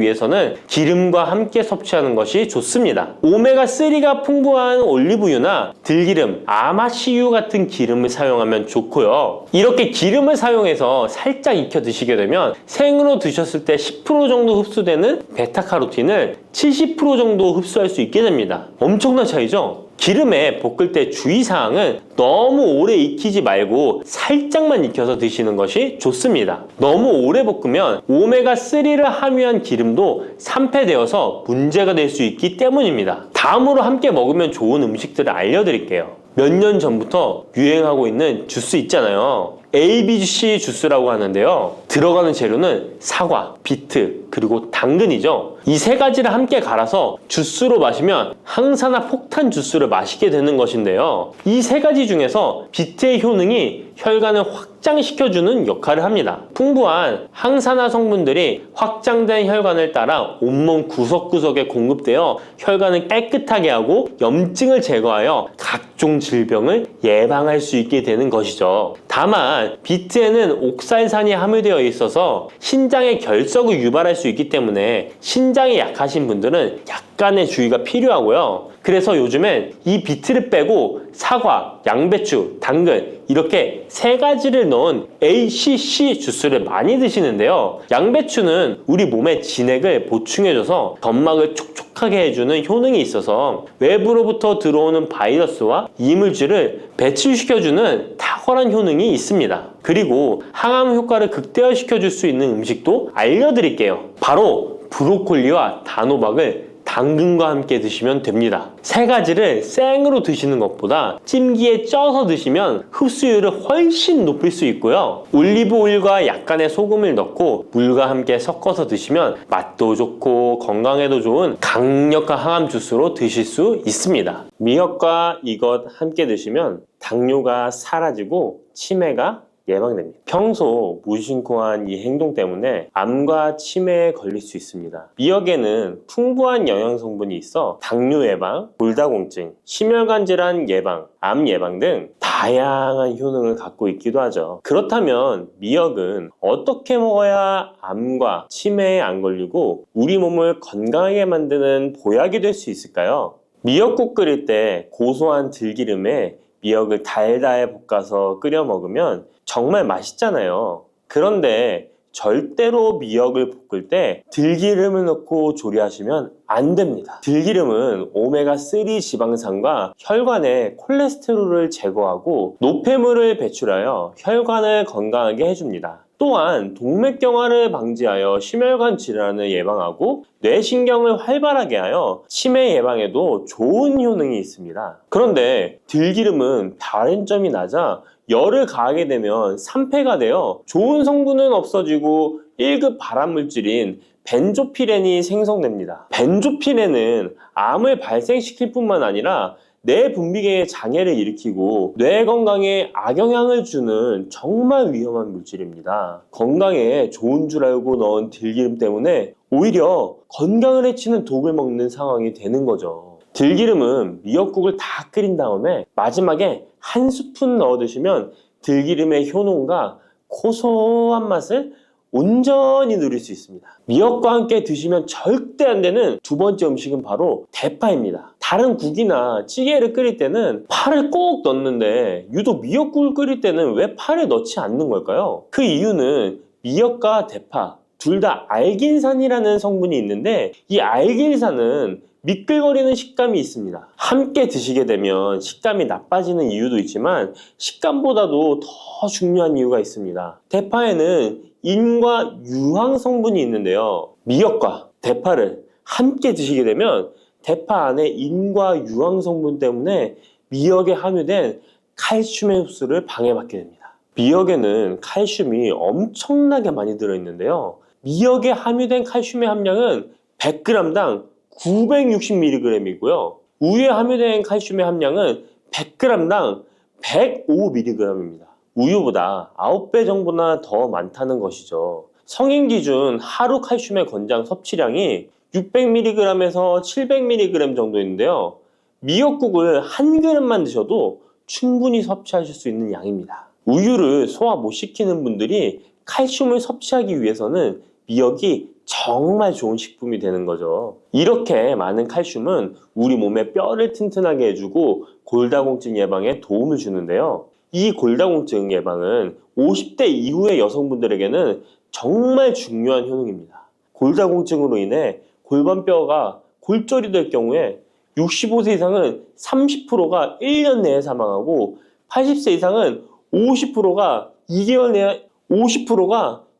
위해서는 기름과 함께 섭취하는 것이 좋습니다. 오메가3가 풍부한 올리브유나 들기름, 아마씨유 같은 기름을 사용하면 좋고요. 이렇게 기름을 사용해서 살짝 익혀 드시게 되면 생으로 드셨을 때 10% 정도 흡수되는 베타카로틴을 70% 정도 흡수할 수 있게 됩니다. 엄청난 차이죠? 기름에 볶을 때 주의사항은 너무 오래 익히지 말고 살짝만 익혀서 드시는 것이 좋습니다. 너무 오래 볶으면 오메가3를 함유한 기름도 산패되어서 문제가 될 수 있기 때문입니다. 다음으로 함께 먹으면 좋은 음식들을 알려드릴게요. 몇 년 전부터 유행하고 있는 주스 있잖아요. ABC 주스라고 하는데요. 들어가는 재료는 사과, 비트, 그리고 당근이죠. 이 3가지를 함께 갈아서 주스로 마시면 항산화 폭탄 주스를 마시게 되는 것인데요. 이 3가지 중에서 비트의 효능이 혈관을 확장시켜주는 역할을 합니다. 풍부한 항산화 성분들이 확장된 혈관을 따라 온몸 구석구석에 공급되어 혈관을 깨끗하게 하고 염증을 제거하여 각종 질병을 예방할 수 있게 되는 것이죠. 다만 비트에는 옥살산이 함유되어 있어서 신장의 결석을 유발할 수 있기 때문에 신장이 약하신 분들은 약간의 주의가 필요하고요. 그래서 요즘엔 이 비트를 빼고 사과, 양배추, 당근 이렇게 3가지를 넣은 ACC 주스를 많이 드시는데요. 양배추는 우리 몸의 진액을 보충해줘서 점막을 촉촉하게 해주는 효능이 있어서 외부로부터 들어오는 바이러스와 이물질을 배출시켜주는 탁월한 효능이 있습니다. 그리고 항암 효과를 극대화시켜줄 수 있는 음식도 알려드릴게요. 바로 브로콜리와 단호박을 당근과 함께 드시면 됩니다. 3가지를 생으로 드시는 것보다 찜기에 쪄서 드시면 흡수율을 훨씬 높일 수 있고요. 올리브 오일과 약간의 소금을 넣고 물과 함께 섞어서 드시면 맛도 좋고 건강에도 좋은 강력한 항암 주스로 드실 수 있습니다. 미역과 이것 함께 드시면 당뇨가 사라지고 치매가 예방됩니다. 평소 무심코한 이 행동 때문에 암과 치매에 걸릴 수 있습니다. 미역에는 풍부한 영양 성분이 있어 당뇨 예방, 골다공증, 심혈관 질환 예방, 암 예방 등 다양한 효능을 갖고 있기도 하죠. 그렇다면 미역은 어떻게 먹어야 암과 치매에 안 걸리고 우리 몸을 건강하게 만드는 보약이 될 수 있을까요? 미역국 끓일 때 고소한 들기름에 미역을 달달 볶아서 끓여 먹으면 정말 맛있잖아요. 그런데 절대로 미역을 볶을 때 들기름을 넣고 조리하시면 안 됩니다. 들기름은 오메가3 지방산과 혈관의 콜레스테롤을 제거하고 노폐물을 배출하여 혈관을 건강하게 해줍니다. 또한 동맥경화를 방지하여 심혈관 질환을 예방하고 뇌신경을 활발하게 하여 치매 예방에도 좋은 효능이 있습니다. 그런데 들기름은 다른 점이 낮아 열을 가하게 되면 산패가 되어 좋은 성분은 없어지고 1급 발암물질인 벤조피렌이 생성됩니다. 벤조피렌은 암을 발생시킬 뿐만 아니라 뇌 분비계의 장애를 일으키고 뇌 건강에 악영향을 주는 정말 위험한 물질입니다. 건강에 좋은 줄 알고 넣은 들기름 때문에 오히려 건강을 해치는 독을 먹는 상황이 되는 거죠. 들기름은 미역국을 다 끓인 다음에 마지막에 1스푼 넣어 드시면 들기름의 효능과 고소한 맛을 온전히 누릴 수 있습니다. 미역과 함께 드시면 절대 안 되는 두 번째 음식은 바로 대파입니다. 다른 국이나 찌개를 끓일 때는 파를 꼭 넣는데 유독 미역국을 끓일 때는 왜 파를 넣지 않는 걸까요? 그 이유는 미역과 대파 둘 다 알긴산이라는 성분이 있는데 이 알긴산은 미끌거리는 식감이 있습니다. 함께 드시게 되면 식감이 나빠지는 이유도 있지만 식감보다도 더 중요한 이유가 있습니다. 대파에는 인과 유황 성분이 있는데요. 미역과 대파를 함께 드시게 되면 대파 안에 인과 유황 성분 때문에 미역에 함유된 칼슘의 흡수를 방해받게 됩니다. 미역에는 칼슘이 엄청나게 많이 들어있는데요. 미역에 함유된 칼슘의 함량은 100g당 960mg이고요. 우유에 함유된 칼슘의 함량은 100g당 105mg입니다. 우유보다 9배 정도나 더 많다는 것이죠. 성인 기준 하루 칼슘의 권장 섭취량이 600mg에서 700mg 정도인데요. 미역국을 한 그릇만 드셔도 충분히 섭취하실 수 있는 양입니다. 우유를 소화 못 시키는 분들이 칼슘을 섭취하기 위해서는 미역이 정말 좋은 식품이 되는 거죠. 이렇게 많은 칼슘은 우리 몸의 뼈를 튼튼하게 해주고 골다공증 예방에 도움을 주는데요. 이 골다공증 예방은 50대 이후의 여성분들에게는 정말 중요한 효능입니다. 골다공증으로 인해 골반뼈가 골절이 될 경우에 65세 이상은 30%가 1년 내에 사망하고 80세 이상은 50%가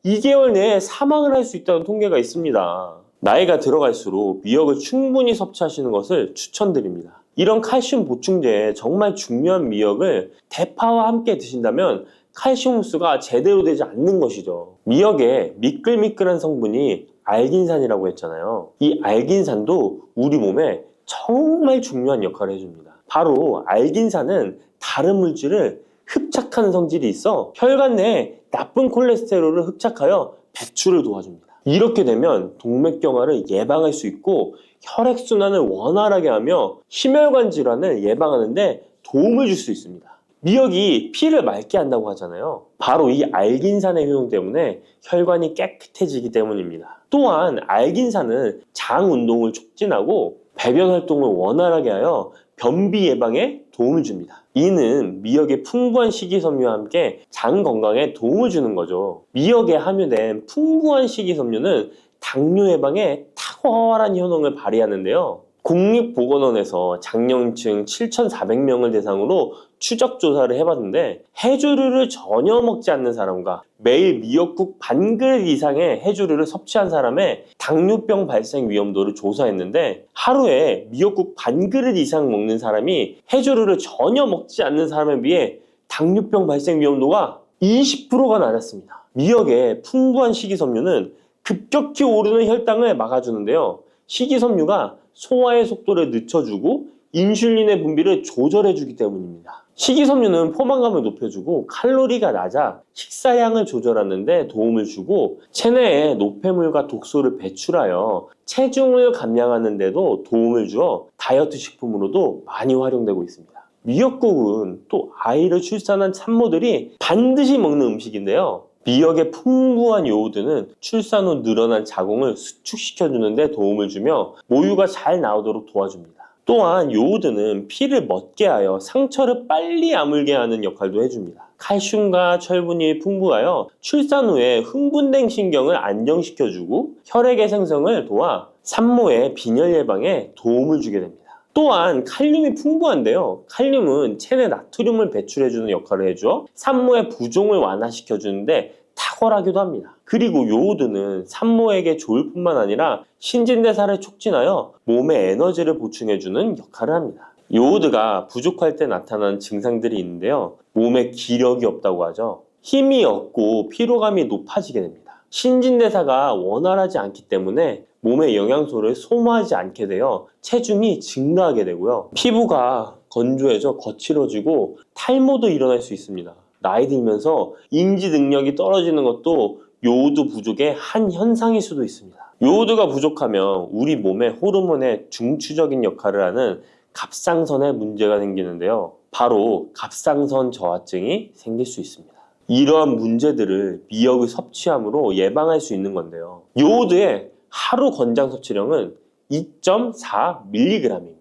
2개월 내에 사망을 할 수 있다는 통계가 있습니다. 나이가 들어갈수록 미역을 충분히 섭취하시는 것을 추천드립니다. 이런 칼슘 보충제에 정말 중요한 미역을 대파와 함께 드신다면 칼슘 흡수가 제대로 되지 않는 것이죠. 미역에 미끌미끌한 성분이 알긴산이라고 했잖아요. 이 알긴산도 우리 몸에 정말 중요한 역할을 해줍니다. 바로 알긴산은 다른 물질을 흡착하는 성질이 있어 혈관 내에 나쁜 콜레스테롤을 흡착하여 배출을 도와줍니다. 이렇게 되면 동맥경화를 예방할 수 있고 혈액순환을 원활하게 하며 심혈관 질환을 예방하는 데 도움을 줄 수 있습니다. 미역이 피를 맑게 한다고 하잖아요. 바로 이 알긴산의 효능 때문에 혈관이 깨끗해지기 때문입니다. 또한 알긴산은 장 운동을 촉진하고 배변 활동을 원활하게 하여 변비 예방에 도움을 줍니다. 이는 미역의 풍부한 식이섬유와 함께 장 건강에 도움을 주는 거죠. 미역에 함유된 풍부한 식이섬유는 당뇨 예방에 탁월한 효능을 발휘하는데요. 국립보건원에서 장년층 7,400명을 대상으로 추적 조사를 해봤는데 해조류를 전혀 먹지 않는 사람과 매일 미역국 반 그릇 이상의 해조류를 섭취한 사람의 당뇨병 발생 위험도를 조사했는데 하루에 미역국 반 그릇 이상 먹는 사람이 해조류를 전혀 먹지 않는 사람에 비해 당뇨병 발생 위험도가 20%가 낮았습니다. 미역의 풍부한 식이섬유는 급격히 오르는 혈당을 막아주는데요. 식이섬유가 소화의 속도를 늦춰주고 인슐린의 분비를 조절해주기 때문입니다. 식이섬유는 포만감을 높여주고 칼로리가 낮아 식사량을 조절하는 데 도움을 주고 체내에 노폐물과 독소를 배출하여 체중을 감량하는 데도 도움을 주어 다이어트 식품으로도 많이 활용되고 있습니다. 미역국은 또 아이를 출산한 산모들이 반드시 먹는 음식인데요. 미역의 풍부한 요오드는 출산 후 늘어난 자궁을 수축시켜주는 데 도움을 주며 모유가 잘 나오도록 도와줍니다. 또한 요오드는 피를 멎게 하여 상처를 빨리 아물게 하는 역할도 해줍니다. 칼슘과 철분이 풍부하여 출산 후에 흥분된 신경을 안정시켜주고 혈액의 생성을 도와 산모의 빈혈 예방에 도움을 주게 됩니다. 또한 칼륨이 풍부한데요. 칼륨은 체내 나트륨을 배출해주는 역할을 해줘 산모의 부종을 완화시켜주는데 탁월하기도 합니다. 그리고 요오드는 산모에게 좋을 뿐만 아니라 신진대사를 촉진하여 몸에 에너지를 보충해주는 역할을 합니다. 요오드가 부족할 때 나타나는 증상들이 있는데요. 몸에 기력이 없다고 하죠. 힘이 없고 피로감이 높아지게 됩니다. 신진대사가 원활하지 않기 때문에 몸의 영양소를 소모하지 않게 되어 체중이 증가하게 되고요. 피부가 건조해져 거칠어지고 탈모도 일어날 수 있습니다. 나이 들면서 인지 능력이 떨어지는 것도 요오드 부족의 한 현상일 수도 있습니다. 요오드가 부족하면 우리 몸의 호르몬의 중추적인 역할을 하는 갑상선에 문제가 생기는데요. 바로 갑상선 저하증이 생길 수 있습니다. 이러한 문제들을 미역을 섭취함으로 예방할 수 있는 건데요. 요오드의 하루 권장 섭취량은 2.4mg입니다.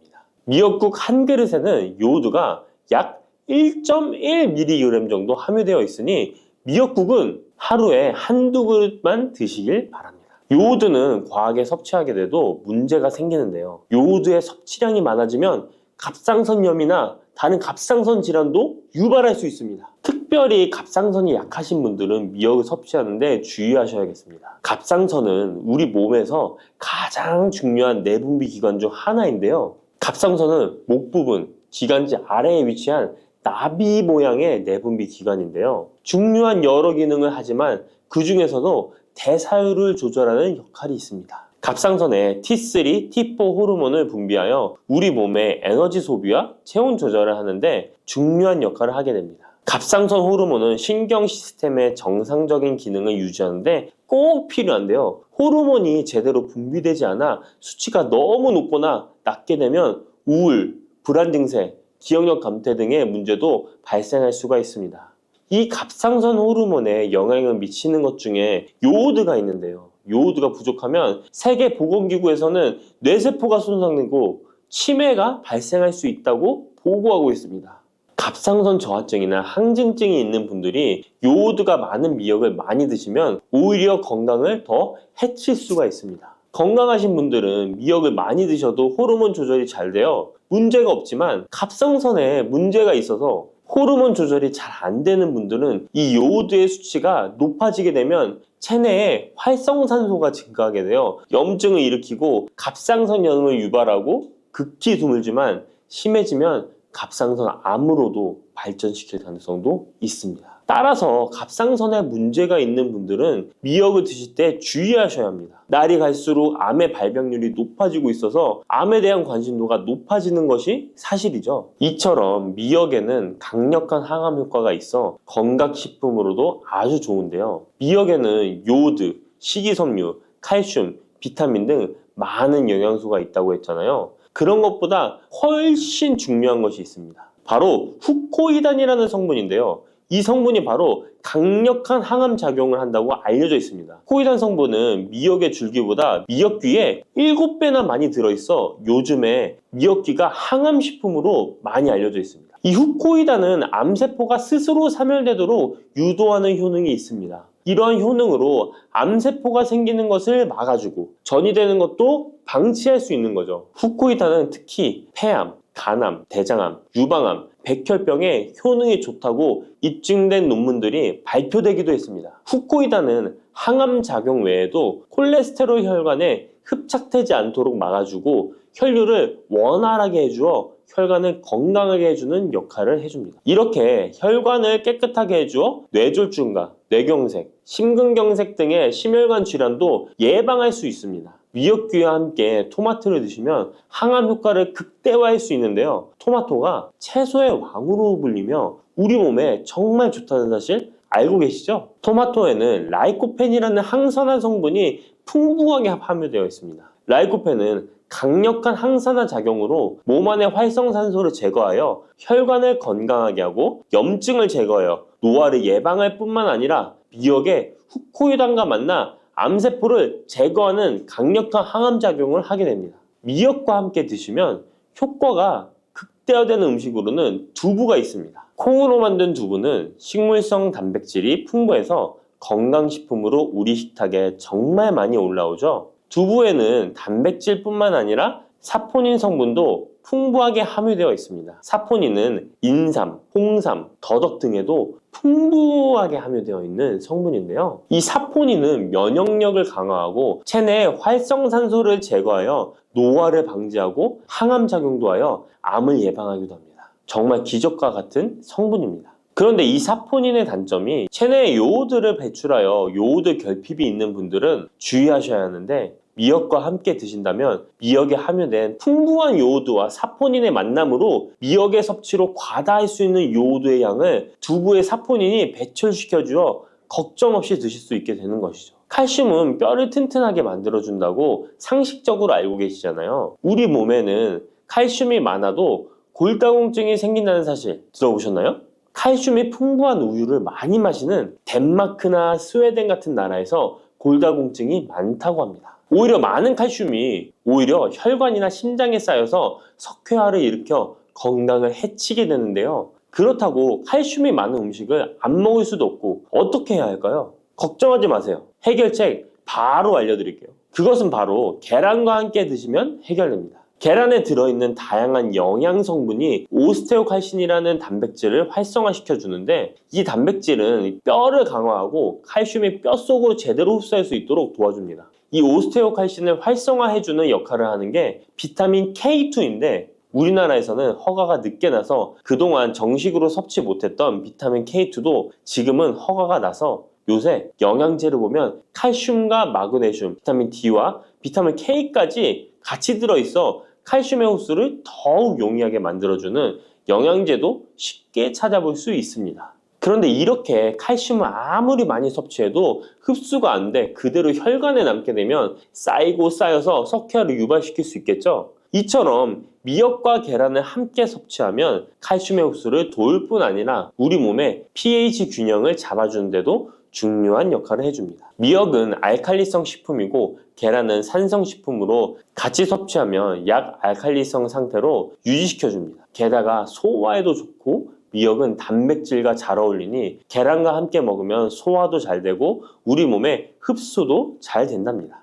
미역국 한 그릇에는 요오드가 약 1.1mg 정도 함유되어 있으니 미역국은 하루에 한두 그릇만 드시길 바랍니다. 요오드는 과하게 섭취하게 돼도 문제가 생기는데요. 요오드의 섭취량이 많아지면 갑상선염이나 다른 갑상선 질환도 유발할 수 있습니다. 특별히 갑상선이 약하신 분들은 미역을 섭취하는데 주의하셔야겠습니다. 갑상선은 우리 몸에서 가장 중요한 내분비 기관 중 하나인데요. 갑상선은 목 부분, 기관지 아래에 위치한 나비 모양의 내분비 기관인데요. 중요한 여러 기능을 하지만 그 중에서도 대사율을 조절하는 역할이 있습니다. 갑상선에 T3, T4 호르몬을 분비하여 우리 몸의 에너지 소비와 체온 조절을 하는데 중요한 역할을 하게 됩니다. 갑상선 호르몬은 신경 시스템의 정상적인 기능을 유지하는데 꼭 필요한데요. 호르몬이 제대로 분비되지 않아 수치가 너무 높거나 낮게 되면 우울, 불안 증세, 기억력 감퇴 등의 문제도 발생할 수가 있습니다. 이 갑상선 호르몬에 영향을 미치는 것 중에 요오드가 있는데요. 요오드가 부족하면 세계보건기구에서는 뇌세포가 손상되고 치매가 발생할 수 있다고 보고하고 있습니다. 갑상선 저하증이나 항진증이 있는 분들이 요오드가 많은 미역을 많이 드시면 오히려 건강을 더 해칠 수가 있습니다. 건강하신 분들은 미역을 많이 드셔도 호르몬 조절이 잘 되어 문제가 없지만 갑상선에 문제가 있어서 호르몬 조절이 잘 안 되는 분들은 이 요오드의 수치가 높아지게 되면 체내에 활성산소가 증가하게 되어 염증을 일으키고 갑상선염을 유발하고 극히 드물지만 심해지면 갑상선 암으로도 발전시킬 가능성도 있습니다. 따라서 갑상선에 문제가 있는 분들은 미역을 드실 때 주의하셔야 합니다. 날이 갈수록 암의 발병률이 높아지고 있어서 암에 대한 관심도가 높아지는 것이 사실이죠. 이처럼 미역에는 강력한 항암 효과가 있어 건강식품으로도 아주 좋은데요. 미역에는 요오드, 식이섬유, 칼슘, 비타민 등 많은 영양소가 있다고 했잖아요. 그런 것보다 훨씬 중요한 것이 있습니다. 바로 후코이단이라는 성분인데요. 이 성분이 바로 강력한 항암 작용을 한다고 알려져 있습니다. 후코이단 성분은 미역의 줄기보다 미역귀에 7배나 많이 들어있어 요즘에 미역귀가 항암식품으로 많이 알려져 있습니다. 이 후코이단은 암세포가 스스로 사멸되도록 유도하는 효능이 있습니다. 이러한 효능으로 암세포가 생기는 것을 막아주고 전이 되는 것도 방치할 수 있는 거죠. 후코이단은 특히 폐암, 간암, 대장암, 유방암, 백혈병에 효능이 좋다고 입증된 논문들이 발표되기도 했습니다. 후코이단은 항암 작용 외에도 콜레스테롤 혈관에 흡착되지 않도록 막아주고 혈류를 원활하게 해주어 혈관을 건강하게 해주는 역할을 해줍니다. 이렇게 혈관을 깨끗하게 해주어 뇌졸중과 뇌경색, 심근경색 등의 심혈관 질환도 예방할 수 있습니다. 미역귀와 함께 토마토를 드시면 항암 효과를 극대화할 수 있는데요. 토마토가 채소의 왕으로 불리며 우리 몸에 정말 좋다는 사실 알고 계시죠? 토마토에는 라이코펜이라는 항산화 성분이 풍부하게 함유되어 있습니다. 라이코펜은 강력한 항산화 작용으로 몸 안의 활성산소를 제거하여 혈관을 건강하게 하고 염증을 제거하여 노화를 예방할 뿐만 아니라 미역의 후코이단과 만나 암세포를 제거하는 강력한 항암작용을 하게 됩니다. 미역과 함께 드시면 효과가 극대화되는 음식으로는 두부가 있습니다. 콩으로 만든 두부는 식물성 단백질이 풍부해서 건강식품으로 우리 식탁에 정말 많이 올라오죠. 두부에는 단백질뿐만 아니라 사포닌 성분도 풍부하게 함유되어 있습니다. 사포닌은 인삼, 홍삼, 더덕 등에도 풍부하게 함유되어 있는 성분인데요. 이 사포닌은 면역력을 강화하고 체내의 활성산소를 제거하여 노화를 방지하고 항암작용도 하여 암을 예방하기도 합니다. 정말 기적과 같은 성분입니다. 그런데 이 사포닌의 단점이 체내에 요오드를 배출하여 요오드 결핍이 있는 분들은 주의하셔야 하는데 미역과 함께 드신다면 미역에 함유된 풍부한 요오드와 사포닌의 만남으로 미역의 섭취로 과다할 수 있는 요오드의 양을 두부의 사포닌이 배출시켜주어 걱정 없이 드실 수 있게 되는 것이죠. 칼슘은 뼈를 튼튼하게 만들어준다고 상식적으로 알고 계시잖아요. 우리 몸에는 칼슘이 많아도 골다공증이 생긴다는 사실 들어보셨나요? 칼슘이 풍부한 우유를 많이 마시는 덴마크나 스웨덴 같은 나라에서 골다공증이 많다고 합니다. 오히려 많은 칼슘이 오히려 혈관이나 심장에 쌓여서 석회화를 일으켜 건강을 해치게 되는데요. 그렇다고 칼슘이 많은 음식을 안 먹을 수도 없고 어떻게 해야 할까요? 걱정하지 마세요. 해결책 바로 알려드릴게요. 그것은 바로 계란과 함께 드시면 해결됩니다. 계란에 들어있는 다양한 영양 성분이 오스테오칼신이라는 단백질을 활성화시켜 주는데, 이 단백질은 뼈를 강화하고 칼슘이 뼛속으로 제대로 흡수할 수 있도록 도와줍니다. 이 오스테오칼신을 활성화해주는 역할을 하는 게 비타민 K2인데, 우리나라에서는 허가가 늦게 나서 그동안 정식으로 섭취 못했던 비타민 K2도 지금은 허가가 나서 요새 영양제를 보면 칼슘과 마그네슘, 비타민 D와 비타민 K까지 같이 들어있어 칼슘의 흡수를 더욱 용이하게 만들어주는 영양제도 쉽게 찾아볼 수 있습니다. 그런데 이렇게 칼슘을 아무리 많이 섭취해도 흡수가 안 돼 그대로 혈관에 남게 되면 쌓이고 쌓여서 석회화를 유발시킬 수 있겠죠? 이처럼 미역과 계란을 함께 섭취하면 칼슘의 흡수를 도울 뿐 아니라 우리 몸의 pH 균형을 잡아주는 데도 중요한 역할을 해줍니다. 미역은 알칼리성 식품이고 계란은 산성 식품으로 같이 섭취하면 약알칼리성 상태로 유지시켜줍니다. 게다가 소화에도 좋고 미역은 단백질과 잘 어울리니 계란과 함께 먹으면 소화도 잘 되고 우리 몸의 흡수도 잘 된답니다.